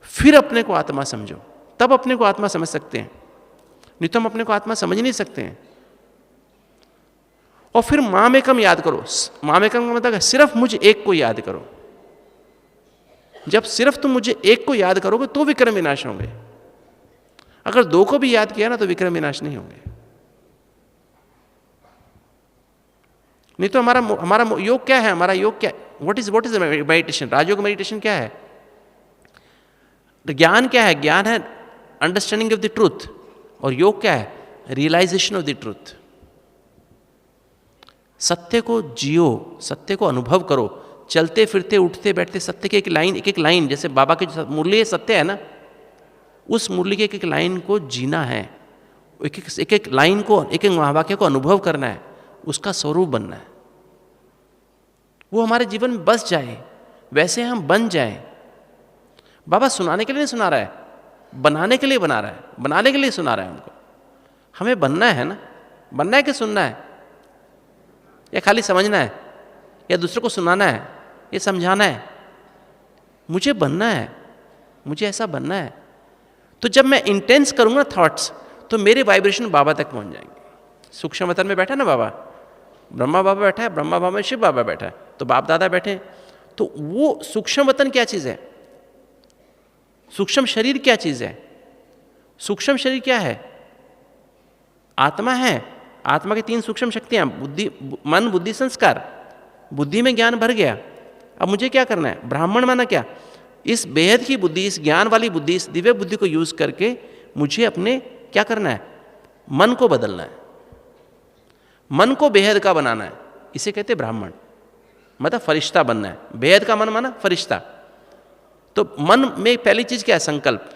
फिर अपने को आत्मा समझो, तब अपने को आत्मा समझ सकते हैं, नहीं तो हम अपने को आत्मा समझ नहीं सकते हैं। और फिर मामेकम याद करो। मामेकम का मतलब है सिर्फ मुझे एक को याद करो। जब सिर्फ तुम मुझे एक को याद करोगे तो विक्रम विनाश होंगे, अगर दो को भी याद किया ना तो विक्रम विनाश नहीं होंगे। नहीं तो हमारा योग क्या है? हमारा योग क्या? What is meditation? Rajyoga meditation क्या है? ज्ञान क्या है? ज्ञान है अंडरस्टैंडिंग ऑफ द ट्रूथ, और योग क्या है? Realisation of the truth. सत्य को जियो, सत्य को अनुभव करो, चलते फिरते उठते बैठते सत्य के एक लाइन, जैसे बाबा की मुरली सत्य है ना, उस मुरली के एक लाइन को जीना है, एक लाइन को, एक महावाक्य को अनुभव करना है, उसका स्वरूप बनना है, वो हमारे जीवन में बस जाए, वैसे हम बन जाएं। बाबा सुनाने के लिए नहीं सुना रहा है, बनाने के लिए बना रहा है, बनाने के लिए सुना रहा है हमको। हमें बनना है ना, बनना है कि सुनना है, या खाली समझना है, या दूसरों को सुनाना है, या समझाना है? मुझे बनना है, मुझे ऐसा बनना है। तो जब मैं इंटेंस करूँगा थॉट्स, तो मेरे वाइब्रेशन बाबा तक पहुँच जाएंगे। सूक्ष्म वतन में बैठा ना बाबा, ब्रह्मा बाबा बैठा है, ब्रह्मा बाबा में शिव बाबा बैठा है, तो बाप दादा बैठे हैं। तो वो सूक्ष्म वतन क्या चीज़ है? सूक्ष्म शरीर क्या चीज़ है? सूक्ष्म शरीर क्या है? आत्मा है। आत्मा की 3 सूक्ष्म शक्तियाँ, बुद्धि, मन, बुद्धि, संस्कार। बुद्धि में ज्ञान भर गया, अब मुझे क्या करना है? ब्राह्मण माना क्या? इस बेहद की बुद्धि, इस ज्ञान वाली बुद्धि, इस दिव्य बुद्धि को यूज करके मुझे अपने क्या करना है? मन को बदलना है, मन को बेहद का बनाना है। इसे कहते हैं ब्राह्मण, मतलब फरिश्ता बनना है। बेहद का मन माना फरिश्ता। तो मन में पहली चीज क्या है? संकल्प।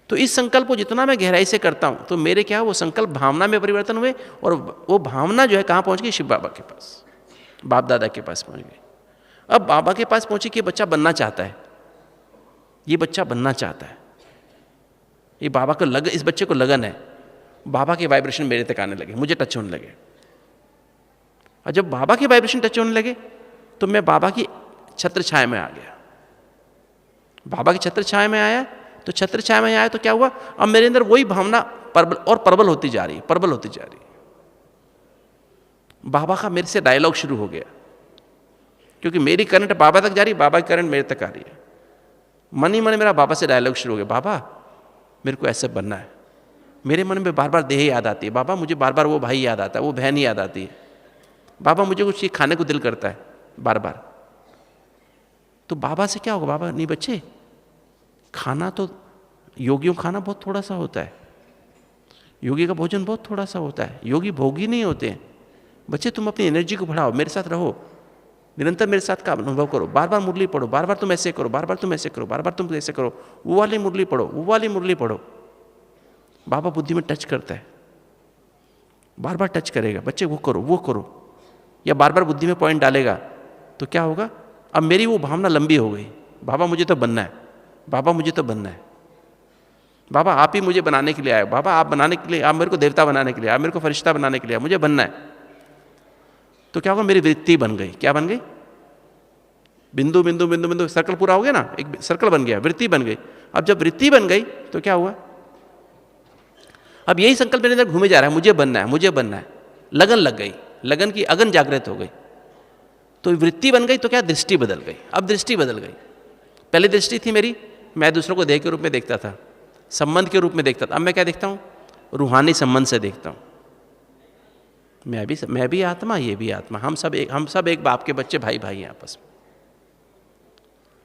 तो इस संकल्प को जितना मैं गहराई से करता हूं तो मेरे क्या, वो संकल्प भावना में परिवर्तन हुए, और वो भावना जो है कहां पहुंच गई? शिव बाबा के पास, बाप दादा के पास पहुंच गई। अब बाबा के पास पहुंची कि बच्चा बनना चाहता है, ये बच्चा बनना चाहता है, ये बाबा को लगन, इस बच्चे को लगन है। बाबा के वाइब्रेशन मेरे तक आने लगे, मुझे टच होने लगे। और जब बाबा के वाइब्रेशन टच होने लगे तो मैं बाबा की छत्र छाया में आ गया। बाबा की छत्र छाया में आया, तो छत्र छाया में आया तो क्या हुआ? अब मेरे अंदर वही भावना प्रबल होती जा रही है, प्रबल होती जा रही है। बाबा का मेरे से डायलॉग शुरू हो गया, क्योंकि मेरी करंट बाबा तक जा रही, बाबा की करंट मेरे तक आ रही है। मन ही मन मेरा बाबा से डायलॉग शुरू हो गया, बाबा मेरे को ऐसे बनना है। मेरे मन में बार बार देह याद आती है, बाबा मुझे बार बार वो भाई याद आता है, वो बहन याद आती है, बाबा मुझे कुछ चीज खाने को दिल करता है बार बार। तो बाबा से क्या होगा? बाबा नहीं बच्चे, खाना तो योगियों खाना बहुत थोड़ा सा होता है, योगी का भोजन बहुत थोड़ा सा होता है, योगी भोगी नहीं होते हैं। बच्चे तुम अपनी एनर्जी को बढ़ाओ, मेरे साथ रहो, निरंतर मेरे साथ का अनुभव करो, बार बार मुरली पढ़ो, बार बार तुम ऐसे करो, बार बार तुम ऐसे करो, बार बार तुम ऐसे करो, वो वाली मुरली पढ़ो, वो वाली मुरली पढ़ो। बाबा बुद्धि में टच करता है, बार बार टच करेगा, बच्चे वो करो वो करो, या बार बार बुद्धि में पॉइंट डालेगा। तो क्या होगा? अब मेरी वो भावना लंबी हो गई, बाबा मुझे तो बनना है, बाबा मुझे तो बनना है, बाबा आप ही मुझे बनाने के लिए आए, बाबा आप बनाने के लिए, आप मेरे को देवता बनाने के लिए, आप मेरे को फरिश्ता बनाने के लिए, मुझे बनना है। तो क्या होगा? मेरी वृत्ति बन गई। क्या बन गई? बिंदु बिंदु बिंदु बिंदु, सर्कल पूरा हो गया ना, एक सर्कल बन गया, वृत्ति बन गई। अब जब वृत्ति बन गई तो क्या हुआ? अब यही संकल्प मेरे अंदर घूमे जा रहा है, मुझे बनना है, मुझे बनना है। लगन लग गई, लगन की अगन जागृत हो गई। तो वृत्ति बन गई तो क्या? दृष्टि बदल गई। अब दृष्टि बदल गई। पहले दृष्टि थी मेरी, मैं दूसरों को देह के रूप में देखता था, संबंध के रूप में देखता था। अब मैं क्या देखता हूं? रूहानी संबंध से देखता हूं। मैं भी आत्मा, ये भी आत्मा, हम सब एक बाप के बच्चे, भाई भाई हैं आपस में।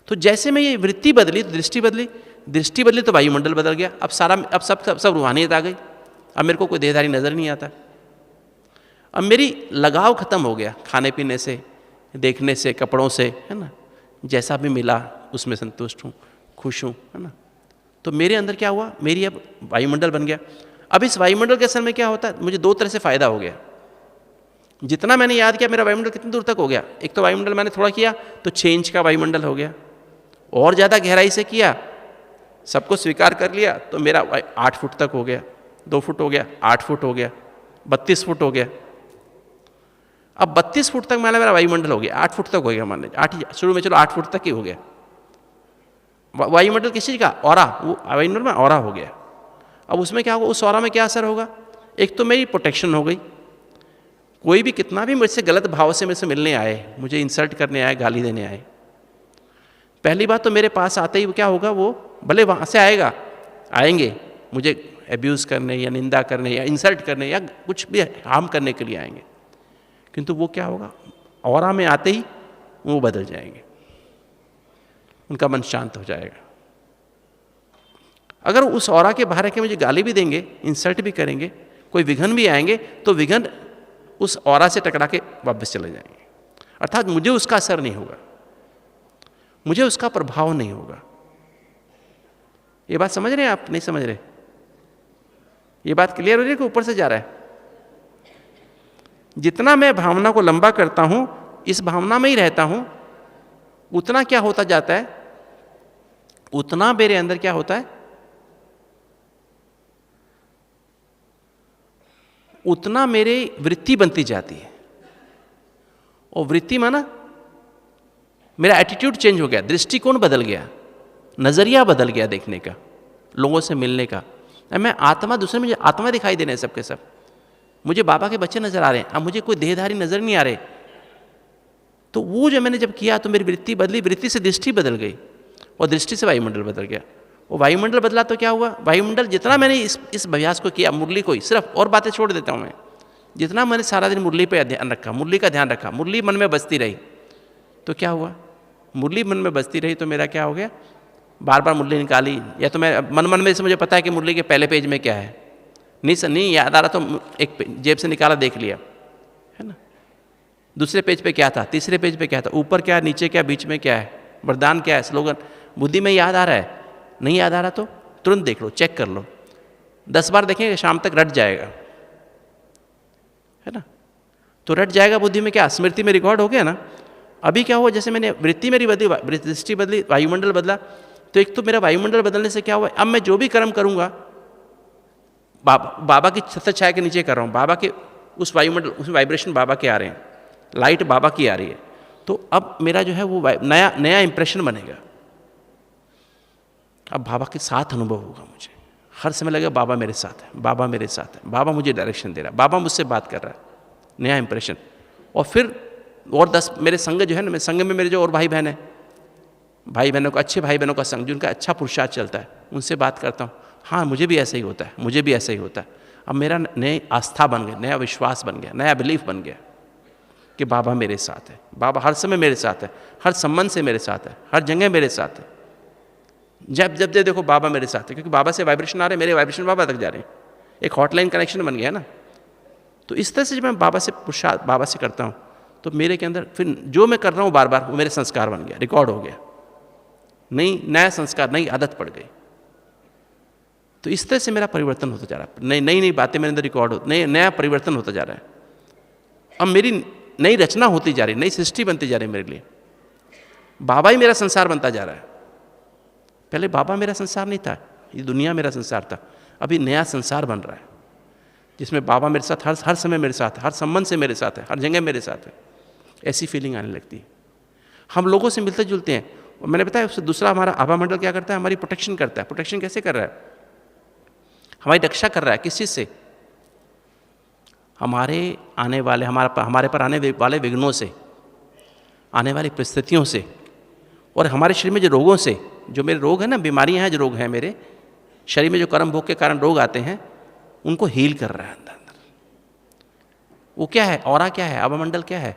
तो जैसे मैं ये वृत्ति बदली तो दृष्टि बदली, दृष्टि बदली तो वायुमंडल बदल गया। अब सब रूहानियत आ गई। अब मेरे को कोई देहधारी नजर नहीं आता। अब मेरी लगाव खत्म हो गया, खाने पीने से, देखने से, कपड़ों से, है ना, जैसा भी मिला उसमें संतुष्ट हूँ, खुश हूँ, है ना। तो मेरे अंदर क्या हुआ? मेरी अब वायुमंडल बन गया। अब इस वायुमंडल के असर में क्या होता है? मुझे 2 तरह से फायदा हो गया। जितना मैंने याद किया, मेरा वायुमंडल कितनी दूर तक हो गया? एक तो वायुमंडल मैंने थोड़ा किया तो 6 इंच का वायुमंडल हो गया, और ज़्यादा गहराई से किया, सबको स्वीकार कर लिया तो मेरा 8 फुट तक हो गया, 2 फुट हो गया, 8 फुट हो गया, 32 फुट हो गया। अब 32 फुट तक मेरा वायुमंडल हो गया, 8 फुट तक हो गया, मान लीजिए 8 शुरू में, चलो 8 फुट तक ही हो गया वायुमंडल। किस चीज़ का? ऑरा, वो वायुमंडल में ऑरा हो गया। अब उसमें क्या होगा? उस ऑरा में क्या असर होगा? एक तो मेरी प्रोटेक्शन हो गई, कोई भी कितना भी मुझसे गलत भाव से मेरे से मिलने आए, मुझे इंसल्ट करने आए, गाली देने आए, पहली बात तो मेरे पास आते ही क्या होगा? वो भले वहाँ से आएंगे मुझे एब्यूज़ करने या निंदा करने या इंसल्ट करने या कुछ भी हार्म करने के लिए आएंगे, किंतु वो क्या होगा? ऑरा में आते ही वो बदल जाएंगे, उनका मन शांत हो जाएगा। अगर उस ऑरा के बाहर के मुझे गाली भी देंगे, इंसल्ट भी करेंगे, कोई विघन भी आएंगे, तो विघन उस ऑरा से टकरा के वापस चले जाएंगे। अर्थात मुझे उसका असर नहीं होगा, मुझे उसका प्रभाव नहीं होगा। ये बात समझ रहे हैं आप? नहीं समझ रहे? ये बात क्लियर हो रही है कि ऊपर से जा रहा है? जितना मैं भावना को लंबा करता हूं, इस भावना में ही रहता हूं, उतना क्या होता जाता है? उतना मेरे अंदर क्या होता है? उतना मेरी वृत्ति बनती जाती है। और वृत्ति माना मेरा एटीट्यूड चेंज हो गया, दृष्टिकोण बदल गया, नजरिया बदल गया देखने का, लोगों से मिलने का। मैं आत्मा, दूसरे मुझे आत्मा दिखाई दे रहे हैं सबके सब, मुझे बाबा के बच्चे नजर आ रहे हैं, अब मुझे कोई देहधारी नजर नहीं आ रहे। तो वो जो मैंने जब किया तो मेरी वृत्ति बदली, वृत्ति से दृष्टि बदल गई, और दृष्टि से वायुमंडल बदल गया, वो वायुमंडल बदला तो क्या हुआ, वायुमंडल जितना मैंने इस अभ्यास को किया, मुरली को ही सिर्फ, और बातें छोड़ देता हूँ मैं, जितना मैंने सारा दिन मुरली पे ध्यान रखा, मुरली का ध्यान रखा, मुरली मन में बजती रही, तो क्या हुआ, मुरली मन में बजती रही तो मेरा क्या हो गया, बार बार मुरली निकाली, या तो मैं मन मन में से मुझे पता है कि मुरली के पहले पेज में क्या है, नहीं याद आ रहा तो एक जेब से निकाला देख लिया, है ना, दूसरे पेज पे क्या था, तीसरे पेज पे क्या था, ऊपर क्या, नीचे क्या, बीच में क्या है, वरदान क्या है, स्लोगन, बुद्धि में याद आ रहा है, नहीं याद आ रहा तो तुरंत देख लो, चेक कर लो, 10 बार देखेंगे शाम तक रट जाएगा, है ना, तो रट जाएगा बुद्धि में, क्या स्मृति में रिकॉर्ड हो गया ना। अभी क्या हुआ, जैसे मैंने वृत्ति मेरी बदली, दृष्टि बदली, वायुमंडल बदला, तो एक तो मेरा वायुमंडल बदलने से क्या हुआ, अब मैं जो भी कर्म करूंगा बाबा की छत्र छाया के नीचे कर रहा हूँ, बाबा के उस वायुमंडल, उस वाइब्रेशन बाबा के आ रहे हैं, लाइट बाबा की आ रही है, तो अब मेरा जो है वो नया इंप्रेशन बनेगा, अब बाबा के साथ अनुभव होगा, मुझे हर समय लगेगा बाबा मेरे साथ है, बाबा मेरे साथ है, बाबा मुझे डायरेक्शन दे रहा है, बाबा मुझसे बात कर रहा है, नया इंप्रेशन। और फिर और 10 मेरे संग जो है ना, संग में मेरे जो और भाई बहन है, भाई बहनों का, अच्छे भाई बहनों का संग, जिनका अच्छा पुरुषार्थ चलता है, उनसे बात करता हूँ, हाँ मुझे भी ऐसा ही होता है, मुझे भी ऐसा ही होता है। अब मेरा नई आस्था बन गया, नया विश्वास बन गया, नया बिलीफ बन गया कि बाबा मेरे साथ है, बाबा हर समय मेरे साथ है, हर संबंध से मेरे साथ है, हर जगह मेरे साथ है, जब जब देखो बाबा मेरे साथ है, क्योंकि बाबा से वाइब्रेशन आ रहे हैं, मेरे वाइब्रेशन बाबा तक जा रहे हैं, एक हॉटलाइन कनेक्शन बन गया ना। तो इस तरह से जब मैं बाबा से पुरुषार्थ बाबा से करता हूँ, तो मेरे के अंदर फिर जो मैं कर रहा हूँ बार बार, वो मेरे संस्कार बन गया, रिकॉर्ड हो गया, नया संस्कार, नई आदत पड़ गई। तो इस तरह से मेरा परिवर्तन होता जा रहा है, नई बातें मेरे अंदर रिकॉर्ड हो, नया परिवर्तन होता जा रहा है। अब मेरी नई रचना होती जा रही, नई सृष्टि बनती जा रही मेरे लिए, बाबा ही मेरा संसार बनता जा रहा है। पहले बाबा मेरा संसार नहीं था, ये दुनिया मेरा संसार था, अभी नया संसार बन रहा है, जिसमें बाबा मेरे साथ हर समय मेरे साथ है, हर संबंध से मेरे साथ है, हर जगह मेरे साथ है, ऐसी फीलिंग आने लगती है। हम लोगों से मिलते जुलते हैं, और मैंने बताया उससे दूसरा हमारा आभा मंडल क्या करता है, हमारी प्रोटेक्शन करता है। प्रोटेक्शन कैसे कर रहा है, हमारी रक्षा कर रहा है, किस चीज़ से, हमारे पर आने वाले विघ्नों से, आने वाली परिस्थितियों से, और हमारे शरीर में जो रोगों से, जो मेरे रोग हैं ना, बीमारियां हैं, जो रोग हैं मेरे शरीर में, जो कर्म भोग के कारण रोग आते हैं, उनको हील कर रहा है अंदर। वो क्या है, ऑरा क्या है, आभामंडल क्या है,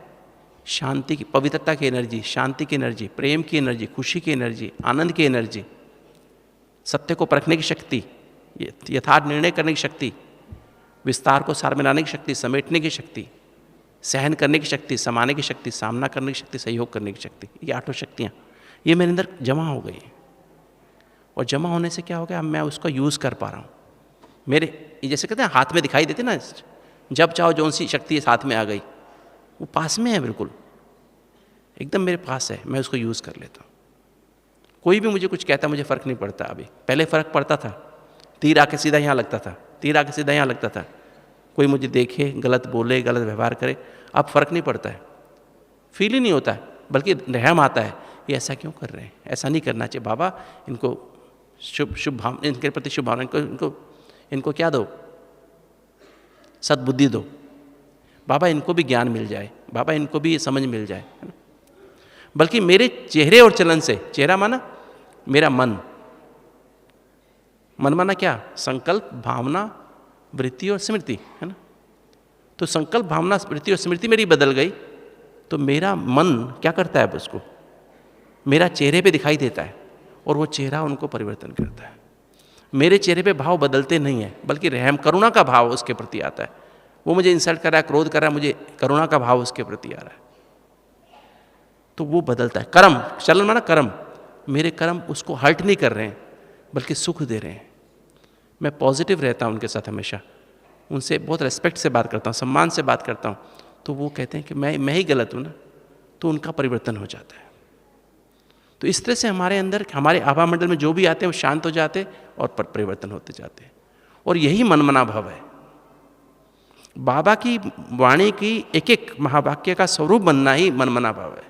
शांति की, पवित्रता की एनर्जी, शांति की एनर्जी, प्रेम की एनर्जी, खुशी की एनर्जी, आनंद की एनर्जी, सत्य को परखने की शक्ति, यथार्थ निर्णय करने की शक्ति, विस्तार को सार में लाने की शक्ति, समेटने की शक्ति, सहन करने की शक्ति, समाने की शक्ति, सामना करने की शक्ति, सहयोग करने की शक्ति, ये 8 शक्तियाँ ये मेरे अंदर जमा हो गई। और जमा होने से क्या हो गया, अब मैं उसको यूज़ कर पा रहा हूँ। मेरे जैसे कहते हैं हाथ में दिखाई देते ना, जब चाहो जौन सी शक्ति इस हाथ में आ गई, वो पास में है, बिल्कुल एकदम मेरे पास है, मैं उसको यूज़ कर लेता हूँ। कोई भी मुझे कुछ कहता, मुझे फ़र्क नहीं पड़ता। अभी पहले फ़र्क पड़ता था, तीर आके सीधा यहाँ लगता था, तीर आके सीधा यहाँ लगता था, कोई मुझे देखे, गलत बोले, गलत व्यवहार करे, अब फ़र्क नहीं पड़ता है, फील ही नहीं होता है, बल्कि रहम आता है, ये ऐसा क्यों कर रहे हैं, ऐसा नहीं करना चाहिए बाबा, इनको शुभ भावना, इनके प्रति शुभ भावना, इनको क्या दो, सद्बुद्धि दो बाबा, इनको भी ज्ञान मिल जाए बाबा, इनको भी ये समझ मिल जाए, है ना। बल्कि मेरे चेहरे और चलन से, चेहरा माना मेरा मन, मन माना क्या, संकल्प, भावना, वृत्ति और स्मृति, है ना। तो संकल्प, भावना, वृत्ति और स्मृति मेरी बदल गई, तो मेरा मन क्या करता है, अब उसको मेरा चेहरे पे दिखाई देता है, और वो चेहरा उनको परिवर्तन करता है। मेरे चेहरे पे भाव बदलते नहीं है, बल्कि रहम, करुणा का भाव उसके प्रति आता है। वो मुझे इंसल्ट कर रहा है, क्रोध कर रहा है, मुझे करुणा का भाव उसके प्रति आ रहा है, तो वो बदलता है। कर्म, चलन माना कर्म, मेरे कर्म उसको हर्ट नहीं कर रहे हैं, बल्कि सुख दे रहे हैं। मैं पॉजिटिव रहता हूँ उनके साथ, हमेशा उनसे बहुत रेस्पेक्ट से बात करता हूँ, सम्मान से बात करता हूँ, तो वो कहते हैं कि मैं ही गलत हूँ ना, तो उनका परिवर्तन हो जाता है। तो इस तरह से हमारे अंदर, हमारे आभा मंडल में जो भी आते हैं वो शांत हो जाते और परिवर्तन होते जाते हैं। और यही मनमना भाव है। बाबा की वाणी की एक एक महावाक्य का स्वरूप बनना ही मनमना भाव है।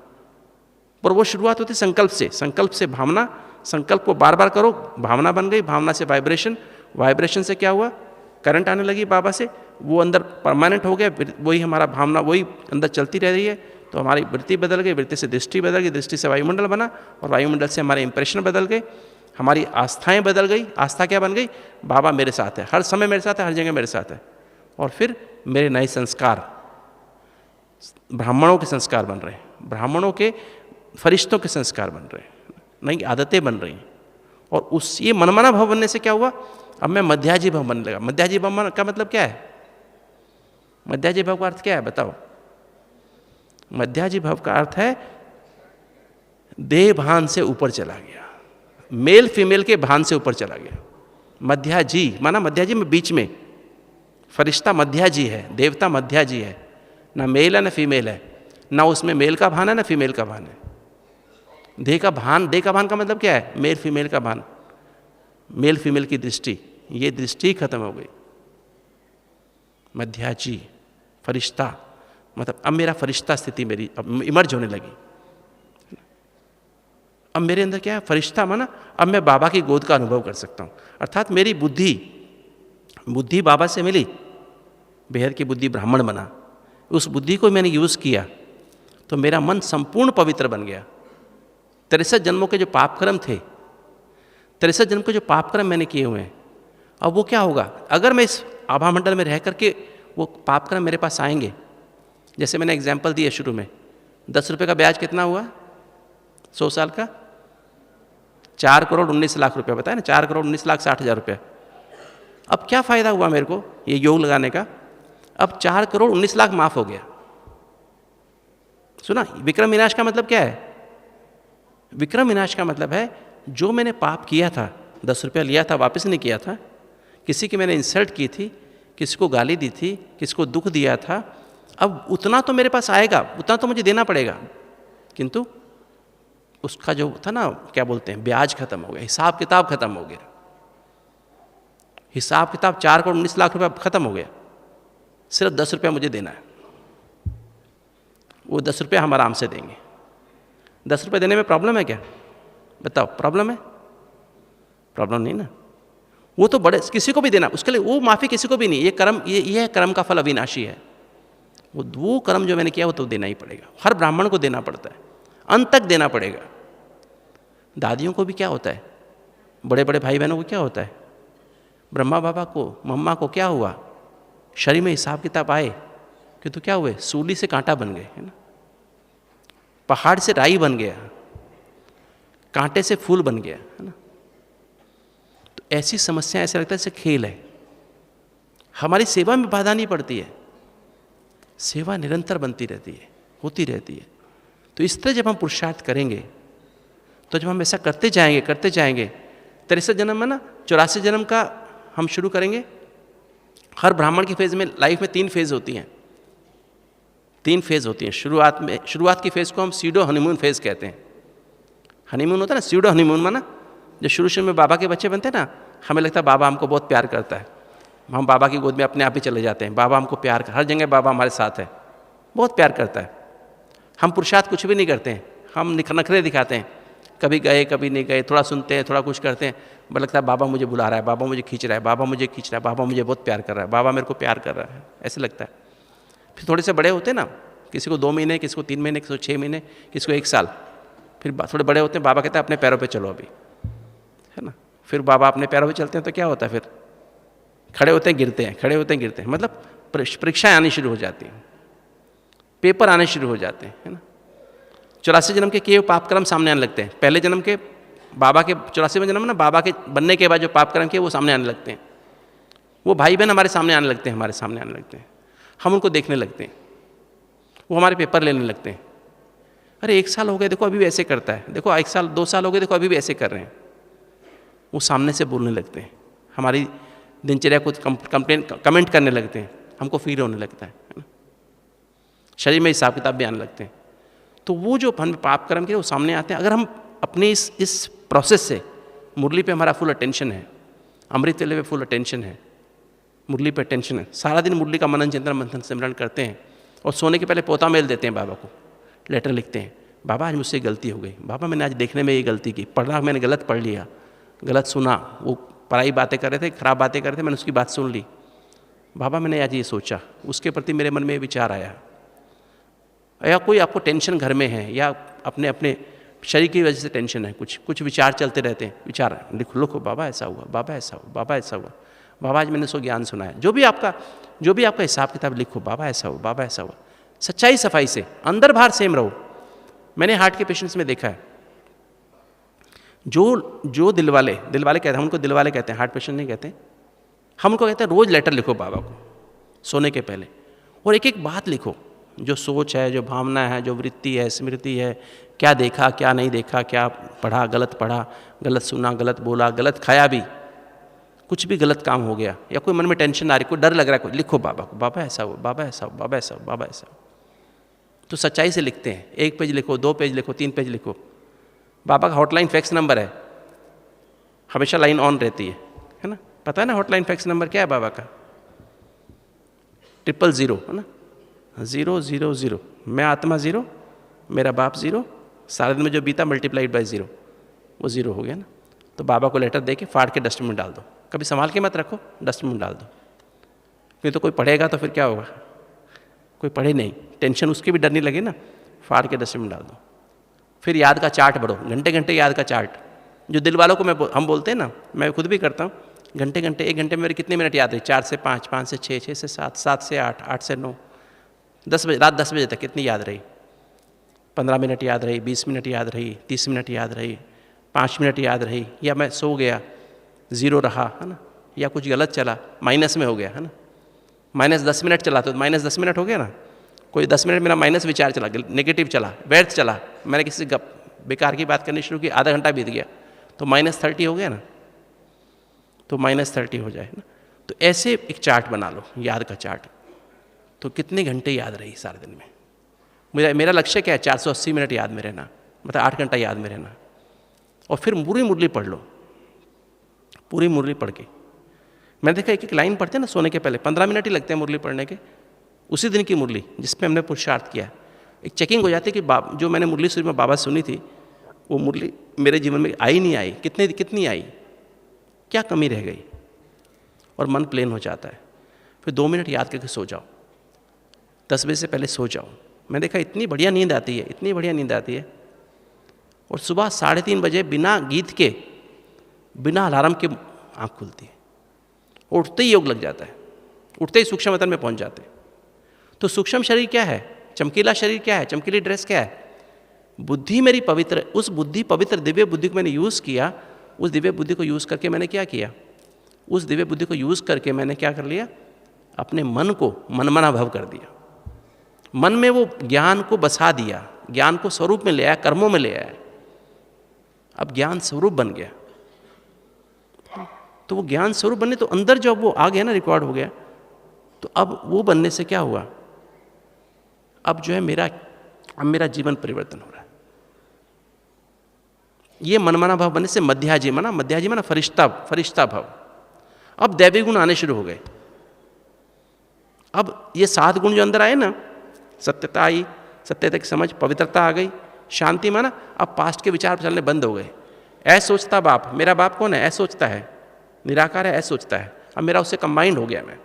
पर वो शुरुआत होती संकल्प से, संकल्प से भावना, संकल्प को बार बार करो, भावना बन गई, भावना से वाइब्रेशन, वाइब्रेशन से क्या हुआ, करंट आने लगी बाबा से, वो अंदर परमानेंट हो गया, वही हमारा भावना वही अंदर चलती रह रही है। तो हमारी वृत्ति बदल गई, वृत्ति से दृष्टि बदल गई, दृष्टि से वायुमंडल बना, और वायुमंडल से हमारे इंप्रेशन बदल गए, हमारी आस्थाएं बदल गई। आस्था क्या बन गई? बाबा मेरे साथ है, हर समय मेरे साथ है, हर जगह मेरे साथ है। और फिर मेरे नए संस्कार ब्राह्मणों के संस्कार बन रहे हैं, ब्राह्मणों के फरिश्तों के संस्कार बन रहे हैं, नई आदतें बन रही हैं। और उस ये मनमाना भाव बनने से क्या हुआ? अब मैं मध्याजी भाव बनने लगा। मध्याजी भाव का मतलब क्या है? मध्याजी भाव का अर्थ क्या है बताओ? मध्याजी भाव का अर्थ है देह भान से ऊपर चला गया, मेल फीमेल के भान से ऊपर चला गया। मध्याजी माना मध्याजी में बीच में, फरिश्ता मध्याजी है, देवता मध्याजी है, ना मेल है ना फीमेल है, ना उसमें मेल का भान है ना फीमेल का भान है। देह का भान, देह का भान का मतलब क्या है? मेल फीमेल का भान, मेल फीमेल की दृष्टि, ये दृष्टि खत्म हो गई। मध्याजी फरिश्ता मतलब अब मेरा फरिश्ता स्थिति मेरी अब इमर्ज होने लगी। अब मेरे अंदर क्या है? फरिश्ता माना अब मैं बाबा की गोद का अनुभव कर सकता हूँ। अर्थात मेरी बुद्धि बाबा से मिली, बेहद की बुद्धि ब्राह्मण बना। उस बुद्धि को मैंने यूज़ किया तो मेरा मन संपूर्ण पवित्र बन गया। 63 जन्मों के जो पाप कर्म थे, 63 जन्म के जो पाप कर्म मैंने किए हुए हैं, अब वो क्या होगा? अगर मैं इस आभा मंडल में रह करके वो पाप कर्म मेरे पास आएंगे, जैसे मैंने एग्जाम्पल दिया शुरू में, 10 रुपये का ब्याज कितना हुआ 100 साल का? 4 करोड़ 19 लाख रुपया बताया ना, 4 करोड़ 19 लाख 60 हज़ार रुपया। अब क्या फ़ायदा हुआ मेरे को ये योग लगाने का? अब 4 करोड़ 19 लाख माफ़ हो गया। सुना? विक्रम विनाश का मतलब क्या है? विक्रम विनाश का मतलब है जो मैंने पाप किया था, 10 रुपया लिया था वापस नहीं किया था, किसी की मैंने इंसल्ट की थी, किसी को गाली दी थी, किसी को दुख दिया था, अब उतना तो मेरे पास आएगा, उतना तो मुझे देना पड़ेगा, किंतु उसका जो था ना, क्या बोलते हैं, ब्याज खत्म हो गया, हिसाब किताब खत्म हो गया। हिसाब किताब 4 करोड़ 19 लाख रुपया खत्म हो गया, सिर्फ 10 रुपया मुझे देना है। वो 10 रुपया हम आराम से देंगे। 10 रुपये देने में प्रॉब्लम है क्या? बताओ, प्रॉब्लम है? प्रॉब्लम नहीं ना। वो तो बड़े किसी को भी देना, उसके लिए वो माफ़ी किसी को भी नहीं। ये कर्म, ये कर्म का फल अविनाशी है। वो कर्म जो मैंने किया वो तो देना ही पड़ेगा, हर ब्राह्मण को देना पड़ता है, अंत तक देना पड़ेगा। दादियों को भी क्या होता है, बड़े बड़े भाई बहनों को क्या होता है, ब्रह्मा बाबा को, मम्मा को क्या हुआ, शरीर में हिसाब किताब आए कि तो क्या हुए, सूली से कांटा बन गए, है ना, पहाड़ से राई बन गया, कांटे से फूल बन गया, है ना। तो ऐसी समस्या, ऐसा लगता है जैसे खेल है। हमारी सेवा में बाधा नहीं पड़ती है, सेवा निरंतर बनती रहती है, होती रहती है। तो इस तरह जब हम पुरुषार्थ करेंगे, तो जब हम ऐसा करते जाएंगे 63 जन्म में ना, 84 जन्म का हम शुरू करेंगे। हर ब्राह्मण की फेज में, लाइफ में 3 फेज होती हैं, 3 फेज होती हैं। शुरुआत की फेज को हम सीडो हनीमून फेज कहते हैं। हनीमून होता है ना, सीडो हनीमून माना जो शुरू में बाबा के बच्चे बनते हैं ना, हमें लगता है बाबा हमको बहुत प्यार करता है, हम बाबा की गोद में अपने आप ही चले जाते हैं, बाबा हमको प्यार कर, हर जगह बाबा हमारे साथ है, बहुत प्यार करता है। हम पुरुषार्थ कुछ भी नहीं करते हैं, हम नखरे दिखाते हैं, कभी गए कभी नहीं गए, थोड़ा सुनते हैं, थोड़ा कुछ करते हैं, बस लगता है बाबा मुझे बुला रहा है, बाबा मुझे खींच रहा है, बाबा मुझे खींच रहा है, बाबा मुझे बहुत प्यार कर रहा है, बाबा मेरे को प्यार कर रहा है, ऐसे लगता है। फिर थोड़े से बड़े होते हैं ना, किसी को 2 महीने, किसी को 3 महीने, किसी को 6 महीने, किसी को 1 साल, फिर थोड़े बड़े होते हैं, बाबा कहते हैं अपने पैरों पे चलो अभी, है ना। फिर बाबा अपने पैरों पे चलते हैं तो क्या होता है, फिर खड़े होते हैं गिरते हैं, खड़े होते हैं गिरते हैं, मतलब परीक्षाएं आनी शुरू हो जाती हैं, पेपर आने शुरू हो जाते हैं, है ना। 84 जन्म के किए पाप कर्म सामने आने लगते हैं। पहले जन्म के बाबा के 84वें जन्म में ना, बाबा के बनने के बाद जो पाप कर्म किए वो सामने आने लगते हैं, वो भाई बहन हमारे सामने आने लगते हैं, हमारे सामने आने लगते हैं, हम उनको देखने लगते हैं, वो हमारे पेपर लेने लगते हैं। अरे 1 साल हो गए, देखो अभी भी ऐसे करता है, देखो 1 साल 2 साल हो गए, देखो अभी भी ऐसे कर रहे हैं। वो सामने से बोलने लगते हैं, हमारी दिनचर्या को कमेंट करने लगते हैं, हमको फील होने लगता है ना, शरीर में हिसाब किताब भी आने लगते हैं। तो वो जो हम पाप कर्म के वो सामने आते हैं। अगर हम अपने इस प्रोसेस से, मुरली पे हमारा फुल अटेंशन है, अमृत वेले पे फुल अटेंशन है, मुरली पे अटेंशन है, सारा दिन मुरली का मनन चिंतन मंथन सिमरन करते हैं, और सोने के पहले पोता मेल देते हैं बाबा को, लेटर लिखते हैं, बाबा आज मुझसे गलती हो गई, बाबा मैंने आज देखने में ये गलती की, पढ़ना मैंने गलत पढ़ लिया, गलत सुना, वो पराई बातें कर रहे थे, खराब बातें कर रहे थे, मैंने उसकी बात सुन ली, बाबा मैंने आज ये सोचा, उसके प्रति मेरे मन में ये विचार आया। या कोई आपको टेंशन घर में है, या अपने अपने शरीर की वजह से टेंशन है, कुछ कुछ विचार चलते रहते हैं, विचार लिखो बाबा ऐसा हुआ, बाबा ऐसा हुआ, बाबा ऐसा हुआ, बाबा आज मैंने सो ज्ञान सुना है, जो भी आपका हिसाब किताब लिखो, बाबा ऐसा हुआ, बाबा ऐसा हुआ। सच्चाई सफाई से, अंदर बाहर सेम रहो। मैंने हार्ट के पेशेंट्स में देखा है, जो दिल वाले कहते हैं, हम उनको दिल वाले कहते हैं, हार्ट पेशेंट नहीं कहते, हम उनको कहते हैं रोज़ लेटर लिखो बाबा को सोने के पहले, और एक एक बात लिखो, जो सोच है, जो भावना है, जो वृत्ति है, स्मृति है, क्या देखा, क्या नहीं देखा, क्या पढ़ा, गलत सुना, गलत बोला, गलत खाया भी, कुछ भी गलत काम हो गया, या कोई मन में टेंशन आ रही, कोई डर लग रहा है, कोई लिखो बाबा को, बाबा ऐसा हो, बाबा ऐसा हो, बाबा ऐसा हो, बाबा ऐसा हो। तो सच्चाई से लिखते हैं, 1 पेज लिखो, 2 पेज लिखो, 3 पेज लिखो। बाबा का हॉटलाइन फैक्स नंबर है, हमेशा लाइन ऑन रहती है ना, पता है ना हॉटलाइन फैक्स नंबर क्या है बाबा का? 000 है ना, 000, मैं आत्मा 0, मेरा बाप 0, सारे दिन में जो बीता मल्टीप्लाइड बाय 0, वो 0 हो गया ना। तो बाबा को लेटर दे के फाड़ के डस्टबिन में डाल दो, कभी संभाल के मत रखो, डस्टबिन में डाल दो, क्योंकि तो कोई पढ़ेगा तो फिर क्या होगा, कोई पढ़े नहीं, टेंशन उसकी भी डर नहीं लगे ना, फाड़ के डस्टबिन में डाल दो। फिर याद का चार्ट बढ़ो, घंटे घंटे याद का चार्ट, जो दिल वालों को हम बोलते हैं ना, मैं खुद भी करता हूँ, घंटे घंटे, 1 घंटे में मेरे कितने मिनट याद रही, 4 से 5, 5 से 6, 6 से 7, 7 से 8, 8 से 9, 10 बजे, रात 10 बजे तक कितनी याद रही, 15 मिनट याद रही, 20 मिनट याद रही, 30 मिनट याद रही, 5 मिनट याद रही, या मैं सो गया 0 रहा है ना, या कुछ गलत चला माइनस में हो गया है ना, -10 मिनट चला तो -10 मिनट हो गया ना, कोई 10 मिनट मेरा माइनस विचार चला, नेगेटिव चला, व्यर्थ चला, मैंने किसी से बेकार की बात करनी शुरू की, आधा घंटा बीत गया, तो -30 हो गया ना, तो -30 हो जाए ना। तो ऐसे एक चार्ट बना लो, याद का चार्ट, तो कितने घंटे याद रही सारे दिन में। मेरा लक्ष्य क्या है, 480 मिनट याद में रहना, मतलब 8 घंटा याद में रहना। और फिर पूरी मुरली पढ़ लो, पूरी मुरली पढ़ के, मैंने देखा एक लाइन पढ़ते हैं ना सोने के पहले, 15 मिनट ही लगते हैं मुरली पढ़ने के, उसी दिन की मुरली जिसमें हमने पुरुषार्थ किया, एक चेकिंग हो जाती है कि जो मैंने मुरली शुरू में बाबा सुनी थी, वो मुरली मेरे जीवन में आई नहीं आई, कितनी आई, क्या कमी रह गई, और मन प्लेन हो जाता है। फिर 2 मिनट याद करके सो जाओ, 10 बजे से पहले सो जाओ। मैं देखा इतनी बढ़िया नींद आती है, इतनी बढ़िया नींद आती है, और सुबह 3:30 बजे बिना गीत के, बिना अलार्म के आँख खुलती है, उठते ही योग लग जाता है, उठते ही सूक्ष्म वतन में पहुँच जाते हैं। तो सूक्ष्म शरीर क्या है, चमकीला शरीर क्या है, चमकीली ड्रेस क्या है, बुद्धि मेरी पवित्र, उस बुद्धि पवित्र दिव्य बुद्धि को मैंने यूज़ किया, उस दिव्य बुद्धि को यूज़ करके मैंने क्या किया, उस दिव्य बुद्धि को यूज़ करके मैंने क्या कर लिया, अपने मन को मनमना भव कर दिया, मन में वो ज्ञान को बसा दिया, ज्ञान को स्वरूप में ले आया, कर्मों में ले आया, अब ज्ञान स्वरूप बन गया। तो वो ज्ञान स्वरूप बनने, तो अंदर जब वो आ गया ना, रिकॉर्ड हो गया, तो अब वो बनने से क्या हुआ, अब जो है मेरा जीवन परिवर्तन हो रहा है। ये मनमाना भाव बनने से मध्याजी माना फरिश्ता भाव, अब दैवी गुण आने शुरू हो गए। अब ये 7 गुण जो अंदर आए ना, सत्यता आई, सत्यता की समझ, पवित्रता आ गई, शांति माना अब पास्ट के विचार चलने बंद हो गए। ऐसा सोचता बाप, मेरा बाप कौन है, ऐसा सोचता है, निराकार है, ऐसा सोचता है, अब मेरा उससे कंबाइंड हो गया मैं,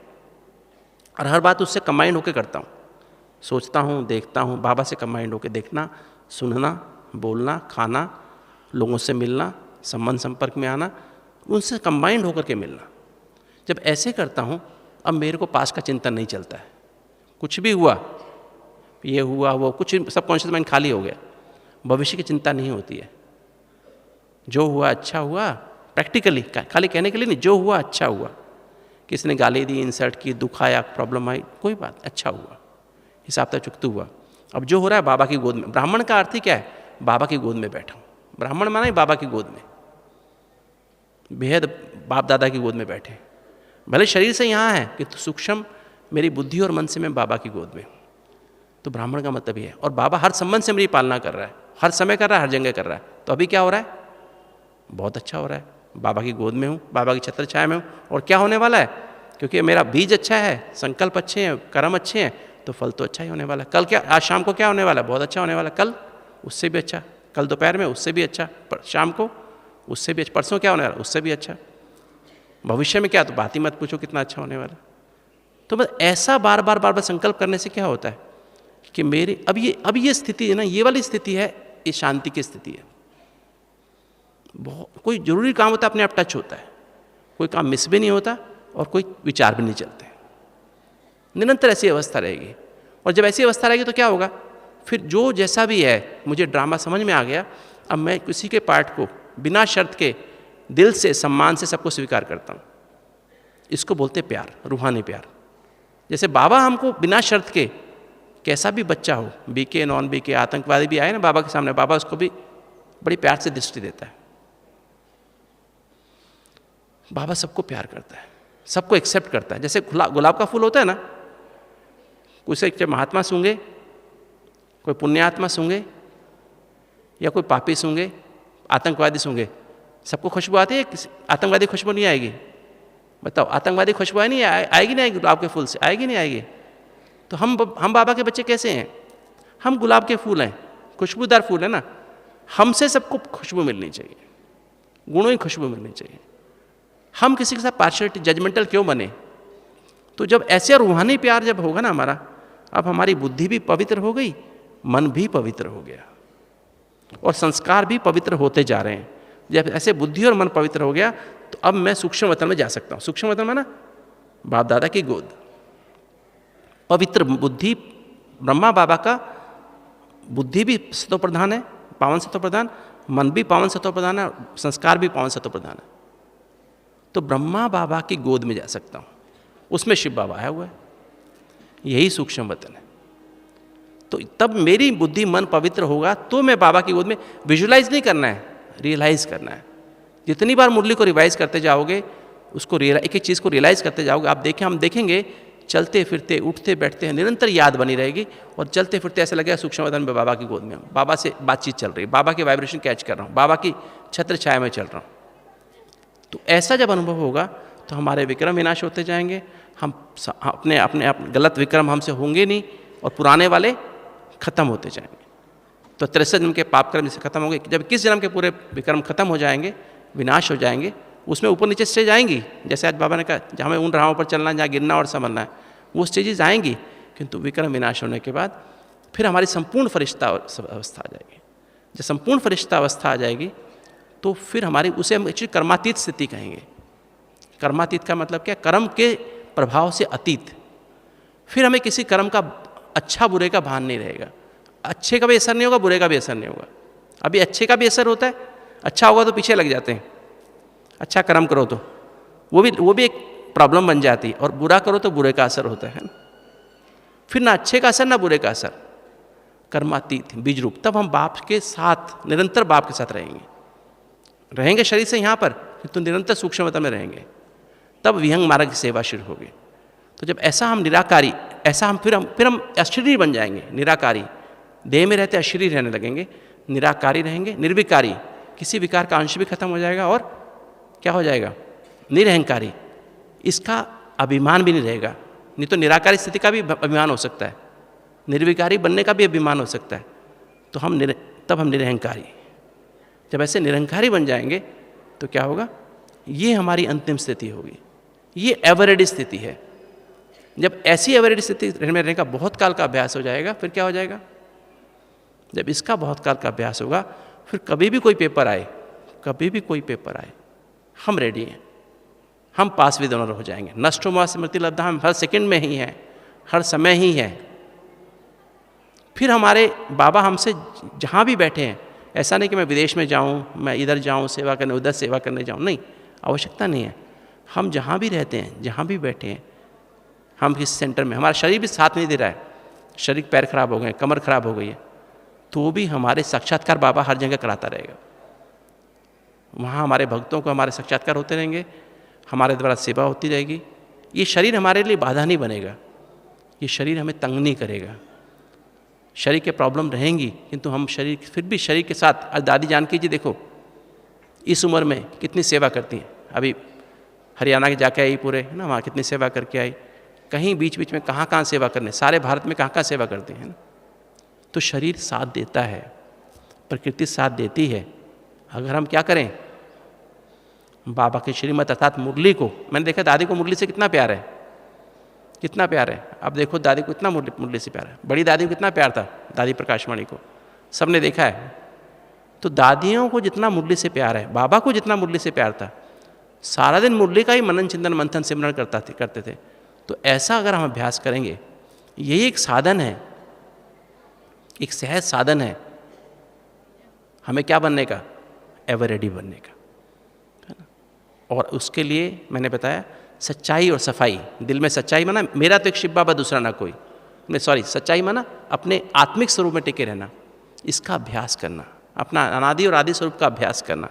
और हर बात उससे कंबाइंड होकर करता हूँ, सोचता हूँ, देखता हूँ, बाबा से कंबाइंड होकर देखना, सुनना, बोलना, खाना, लोगों से मिलना, संबंध संपर्क में आना, उनसे कंबाइंड होकर के मिलना। जब ऐसे करता हूँ, अब मेरे को पास का चिंतन नहीं चलता है, कुछ भी हुआ, ये हुआ वो, कुछ सबकॉन्शियस माइंड खाली हो गया, भविष्य की चिंता नहीं होती है, जो हुआ अच्छा हुआ, प्रैक्टिकली, खाली कहने के लिए नहीं, जो हुआ अच्छा हुआ, किसी ने गाली दी, इंसल्ट की, दुख आया, प्रॉब्लम आई, कोई बात, अच्छा हुआ, हिसाब तक चुकता हुआ। अब जो हो रहा है बाबा की गोद में, ब्राह्मण का अर्थ ही क्या है, बाबा की गोद में बैठा हूँ, ब्राह्मण माना ही बाबा की गोद में, बेहद बाप दादा की गोद में बैठे, भले शरीर से यहाँ है कि तो सूक्ष्म मेरी बुद्धि और मन से मैं बाबा की गोद में हूँ, तो ब्राह्मण का मतलब ये है। और बाबा हर संबंध से मेरी पालना कर रहा है, हर समय कर रहा है, हर जगह कर रहा है, तो अभी क्या हो रहा है, बहुत अच्छा हो रहा है, बाबा की गोद में हूँ, बाबा की छत्र छाया में हूँ, और क्या होने वाला है, क्योंकि मेरा बीज अच्छा है, संकल्प अच्छे हैं, कर्म अच्छे हैं, तो फल तो अच्छा ही होने वाला है। कल क्या, आज शाम को क्या होने वाला है, बहुत अच्छा होने वाला है, कल उससे भी अच्छा, कल दोपहर में उससे भी अच्छा, शाम को उससे भी अच्छा, परसों क्या होने वाला है, उससे भी अच्छा, भविष्य में क्या, तो बात ही मत पूछो कितना अच्छा होने वाला। तो बस ऐसा बार बार संकल्प करने से क्या होता है कि मेरे अब ये स्थिति है ना, ये वाली स्थिति है ये शांति की स्थिति है। बहुत कोई जरूरी काम होता है अपने आप टच होता है, कोई काम मिस भी नहीं होता और कोई विचार भी नहीं चलते। निरंतर ऐसी अवस्था रहेगी। और जब ऐसी अवस्था रहेगी तो क्या होगा, फिर जो जैसा भी है, मुझे ड्रामा समझ में आ गया, अब मैं किसी के पार्ट को बिना शर्त के दिल से सम्मान से सबको स्वीकार करता हूँ। इसको बोलते प्यार, रूहानी प्यार। जैसे बाबा हमको बिना शर्त के, कैसा भी बच्चा हो, बीके नॉन बीके, आतंकवादी भी आए ना बाबा के सामने, बाबा उसको भी बड़ी प्यार से दृष्टि देता है। बाबा सबको प्यार करता है, सबको एक्सेप्ट करता है। जैसे गुलाब का फूल होता है ना, उसे महात्मा सूंघे, कोई पुण्यात्मा सूंघे या कोई पापी सूंघे, आतंकवादी सूंघे, सबको खुशबू आती है? आतंकवादी खुशबू नहीं आएगी? बताओ, आतंकवादी खुशबू नहीं आएगी? नहीं गुलाब के फूल से आएगी? नहीं आएगी? तो हम बाबा के बच्चे कैसे हैं? हम गुलाब के फूल हैं, खुशबूदार फूल है ना। हमसे सबको खुशबू मिलनी चाहिए, गुणों की खुशबू मिलनी चाहिए। हम किसी के साथ पार्शियलिटी, जजमेंटल क्यों बने? तो जब ऐसे रूहानी प्यार जब होगा ना हमारा, अब हमारी बुद्धि भी पवित्र हो गई, मन भी पवित्र हो गया और संस्कार भी पवित्र होते जा रहे हैं। जब ऐसे बुद्धि और मन पवित्र हो गया तो अब मैं सूक्ष्म वतन में जा सकता हूँ। सूक्ष्म वतन में ना बाप दादा की गोद, पवित्र बुद्धि, ब्रह्मा बाबा का बुद्धि भी सत्व प्रधान है, पावन सत्व प्रधान, मन भी पावन सत्व प्रधान है, संस्कार भी पावन सत्व प्रधान है। तो ब्रह्मा बाबा की गोद में जा सकता हूँ, उसमें शिव बाबा आया हुआ है। यही सूक्ष्म वतन है। तो तब मेरी बुद्धि मन पवित्र होगा तो मैं बाबा की गोद में, विजुलाइज नहीं करना है, रियलाइज करना है। जितनी बार मुरली को रिवाइज करते जाओगे, उसको एक एक चीज़ को रियलाइज करते जाओगे, आप हम देखेंगे चलते फिरते उठते बैठते हैं, निरंतर याद बनी रहेगी। और चलते फिरते ऐसा लगेगा सूक्ष्म वतन में बाबा की गोद में, बाबा से बातचीत चल रही है, बाबा के वाइब्रेशन कैच कर रहा हूँ, बाबा की छत्र छाया में चल रहा हूँ। तो ऐसा जब अनुभव होगा तो हमारे विक्रम विनाश होते जाएंगे। हम अपने गलत विक्रम हमसे होंगे नहीं और पुराने वाले खत्म होते जाएंगे। तो 63 जन्म के पाप कर्म जैसे खत्म होंगे। जब 21 जन्म के पूरे विक्रम खत्म हो जाएंगे, विनाश हो जाएंगे, उसमें ऊपर नीचे स्टेज आएंगी। जैसे आज बाबा ने कहा, जहाँ हमें उन राहों पर चलना है, जहाँ गिरना और संभलना है, वो स्टेजेस आएंगी। किंतु विक्रम विनाश होने के बाद फिर हमारी संपूर्ण फरिश्ता अवस्था आ जाएगी। जब संपूर्ण फरिश्ता अवस्था आ जाएगी तो फिर हमारी, उसे हम एक्चुअली कर्मातीत स्थिति कहेंगे। कर्मातीत का मतलब क्या? कर्म के प्रभाव से अतीत। फिर हमें किसी कर्म का अच्छा बुरे का भान नहीं रहेगा। अच्छे का भी असर नहीं होगा, बुरे का भी असर नहीं होगा। अभी अच्छे का भी असर होता है, अच्छा होगा तो पीछे लग जाते हैं, अच्छा कर्म करो तो वो भी एक प्रॉब्लम बन जाती है। और बुरा करो तो बुरे का असर होता है ना। फिर ना अच्छे का असर ना बुरे का असर, कर्मातीत बीज रूप। तब हम बाप के साथ, निरंतर बाप के साथ रहेंगे शरीर से यहाँ पर, तो निरंतर सूक्ष्मता में रहेंगे। तब विहंग मार्ग की सेवा शुरू होगी। तो जब ऐसा हम निराकारी, ऐसा हम फिर हम अशरीर बन जाएंगे। निराकारी, देह में रहते अशरीर रहने लगेंगे, निराकारी रहेंगे, निर्विकारी, किसी विकार का अंश भी खत्म हो जाएगा। और क्या हो जाएगा? निरहंकारी, इसका अभिमान भी नहीं रहेगा। नहीं तो निराकारी स्थिति का भी अभिमान हो सकता है, निर्विकारी बनने का भी अभिमान हो सकता है। तो तब हम निरहंकारी, जब ऐसे निरहंकारी बन जाएंगे तो क्या होगा? ये हमारी अंतिम स्थिति होगी। ये एवरेडी स्थिति है। जब ऐसी एवरेडी स्थिति में रहने का बहुत काल का अभ्यास हो जाएगा, फिर क्या हो जाएगा? जब इसका बहुत काल का अभ्यास होगा, फिर कभी भी कोई पेपर आए, हम रेडी हैं, हम पास विद ऑनर हो जाएंगे। नष्टो मा स्मृति लब्धा, हम हर सेकंड में ही हैं, हर समय ही हैं। फिर हमारे बाबा हमसे जहाँ भी बैठे हैं, ऐसा नहीं कि मैं विदेश में जाऊँ, मैं इधर जाऊँ सेवा करने, उधर सेवा करने जाऊँ, नहीं, आवश्यकता नहीं है। हम जहाँ भी रहते हैं, जहाँ भी बैठे हैं, हम इस सेंटर में, हमारा शरीर भी साथ नहीं दे रहा है, शरीर पैर खराब हो गए, कमर खराब हो गई है, तो भी हमारे साक्षात्कार बाबा हर जगह कराता रहेगा। वहाँ हमारे भक्तों को हमारे साक्षात्कार होते रहेंगे, हमारे द्वारा सेवा होती रहेगी। ये शरीर हमारे लिए बाधा नहीं बनेगा, ये शरीर हमें तंग नहीं करेगा। शरीर के प्रॉब्लम रहेंगी, किंतु हम फिर भी शरीर के साथ। आज दादी जानकी जी देखो, इस उम्र में कितनी सेवा करती हैं। अभी हरियाणा के जाके आई पूरे, है ना, वहाँ कितनी सेवा करके आई। कहीं बीच बीच में कहाँ सेवा करने, सारे भारत में कहाँ सेवा करते हैं ना। तो शरीर साथ देता है, प्रकृति साथ देती है। अगर हम क्या करें, बाबा के श्रीमत अर्थात मुरली को, मैंने देखा दादी को मुरली से कितना प्यार है, कितना प्यार है। अब देखो दादी को इतना मुरली से प्यार है। बड़ी दादी को कितना प्यार था, दादी प्रकाशमणि को, सबने देखा है। तो दादियों को जितना मुरली से प्यार है, बाबा को जितना मुरली से प्यार था, सारा दिन मुरली का ही मनन चिंतन मंथन सिमरण करते थे। तो ऐसा अगर हम अभ्यास करेंगे, यही एक साधन है, एक सहज साधन है हमें क्या बनने का, एवर रेडी बनने का, है ना। और उसके लिए मैंने बताया सच्चाई और सफाई, दिल में सच्चाई माना मेरा तो एक शिव बाबा दूसरा ना कोई, सच्चाई माना अपने आत्मिक स्वरूप में टिके रहना, इसका अभ्यास करना, अपना अनादि और आदि स्वरूप का अभ्यास करना,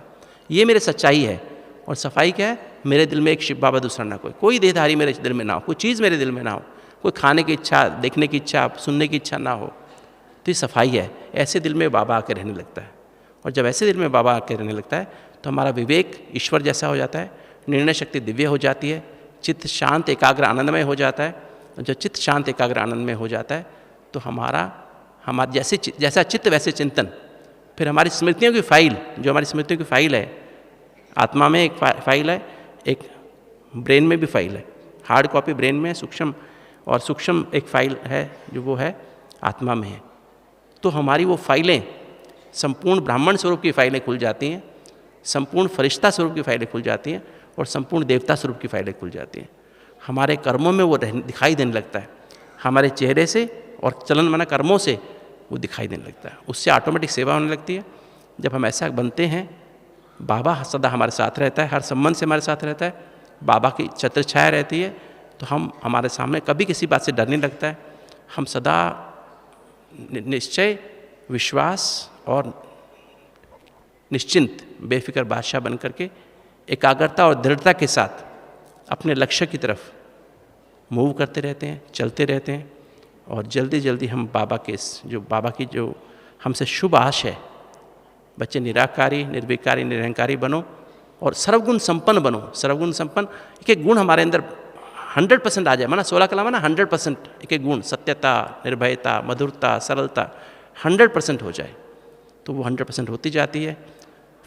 ये मेरे सच्चाई है। और सफाई क्या है, मेरे दिल में एक शिव बाबा दूसरा ना कोई, कोई देहधारी मेरे दिल में ना हो, कोई चीज़ मेरे दिल में ना हो, कोई खाने की इच्छा, देखने की इच्छा, सुनने की इच्छा ना हो, तो ये सफाई है। ऐसे दिल में बाबा आकर रहने लगता है। और जब ऐसे दिल में बाबा आकर रहने लगता है तो हमारा विवेक ईश्वर जैसा हो जाता है, निर्णय शक्ति दिव्य हो जाती है, चित्त शांत एकाग्र आनंदमय हो जाता है। और जब चित्त शांत एकाग्र आनंदमय हो जाता है तो हमारा जैसा चित्त वैसे चिंतन, फिर हमारी स्मृतियों की फाइल, जो हमारी स्मृतियों की फाइल है, आत्मा में एक फाइल है, एक ब्रेन में भी फाइल है, हार्ड कॉपी ब्रेन में है, सूक्ष्म एक फाइल है जो वो है आत्मा में है। तो हमारी वो फाइलें संपूर्ण ब्राह्मण स्वरूप की फाइलें खुल जाती हैं, संपूर्ण फरिश्ता स्वरूप की फाइलें खुल जाती हैं, और संपूर्ण देवता स्वरूप की फाइलें खुल जाती हैं। हमारे कर्मों में वो दिखाई देने लगता है, हमारे चेहरे से और चलन माना कर्मों से वो दिखाई देने लगता है, उससे ऑटोमेटिक सेवा होने लगती है। जब हम ऐसा बनते हैं, बाबा सदा हमारे साथ रहता है, हर संबंध से हमारे साथ रहता है, बाबा की छत्र छाया रहती है, तो हम हमारे सामने कभी किसी बात से डर नहीं लगता है। हम सदा निश्चय, विश्वास और निश्चिंत बेफिक्र बादशाह बन करके एकाग्रता और दृढ़ता के साथ अपने लक्ष्य की तरफ मूव करते रहते हैं, चलते रहते हैं। और जल्दी जल्दी हम बाबा की जो हमसे शुभ आश है, बच्चे निराकारी, निर्विकारी, निरहंकारी बनो और सर्वगुण संपन्न बनो। सर्वगुण संपन्न, एक एक गुण हमारे अंदर 100% आ जाए, माना 16 कला माना 100% एक एक गुण, सत्यता, निर्भयता, मधुरता, सरलता 100% हो जाए, तो वो 100% होती जाती है।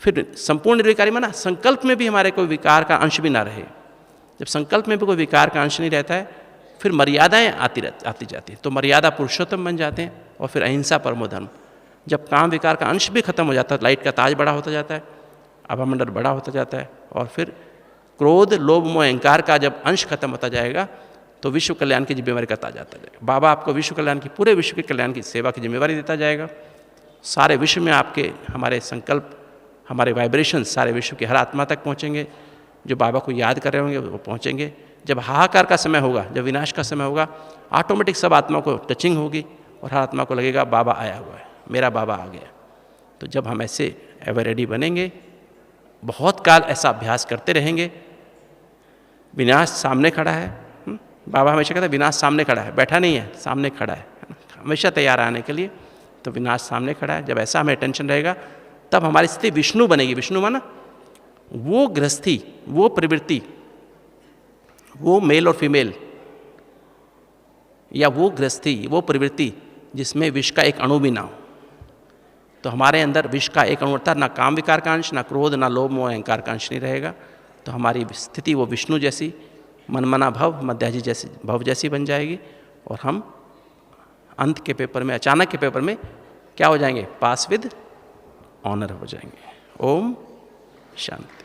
फिर संपूर्ण निर्विकारी माना संकल्प में भी हमारे कोई विकार का अंश भी ना रहे। जब संकल्प में भी कोई विकार का अंश नहीं रहता है, फिर मर्यादाएं आती जाती हैं, तो मर्यादा पुरुषोत्तम बन जाते हैं। और फिर अहिंसा परमो धर्म। जब काम विकार का अंश भी खत्म हो जाता है, लाइट का ताज बड़ा होता जाता है, आभामंडल बड़ा होता जाता है, और फिर क्रोध, लोभ, मोह, अहंकार का जब अंश खत्म होता जाएगा तो विश्व कल्याण की जिम्मेवारी करता जाता जाएगा। बाबा आपको विश्व कल्याण की, पूरे विश्व के कल्याण की सेवा की जिम्मेवारी देता जाएगा। सारे विश्व में आपके हमारे संकल्प, हमारे वाइब्रेशन सारे विश्व के हर आत्मा तक पहुँचेंगे। जो बाबा को याद कर रहे होंगे वो पहुँचेंगे। जब हाहाकार का समय होगा, जब विनाश का समय होगा, ऑटोमेटिक सब आत्मा को टचिंग होगी और हर आत्मा को लगेगा बाबा आया हुआ है, मेरा बाबा आ गया। तो जब हम ऐसे एवर रेडी बनेंगे, बहुत काल ऐसा अभ्यास करते रहेंगे, विनाश सामने खड़ा है। बाबा हमेशा कहता है विनाश सामने खड़ा है, बैठा नहीं है, सामने खड़ा है, हमेशा तैयार आने के लिए। तो विनाश सामने खड़ा है। जब ऐसा हमें टेंशन रहेगा, तब हमारी स्थिति विष्णु बनेगी। विष्णु माना वो गृहस्थी, वो प्रवृत्ति, वो मेल और फीमेल, या वो गृहस्थी, वो प्रवृत्ति जिसमें विष का एक अणु भी ना हो। तो हमारे अंदर विष का एक अणु अर्थात ना काम विकार का अंश, ना क्रोध, ना लोभ, मोह, अहंकार का अंश नहीं रहेगा। तो हमारी स्थिति वो विष्णु जैसी, मनमना भव, मध्याजी जैसी भव जैसी बन जाएगी। और हम अंत के पेपर में, अचानक के पेपर में क्या हो जाएंगे, पास विद ऑनर हो जाएंगे। ओम शांति।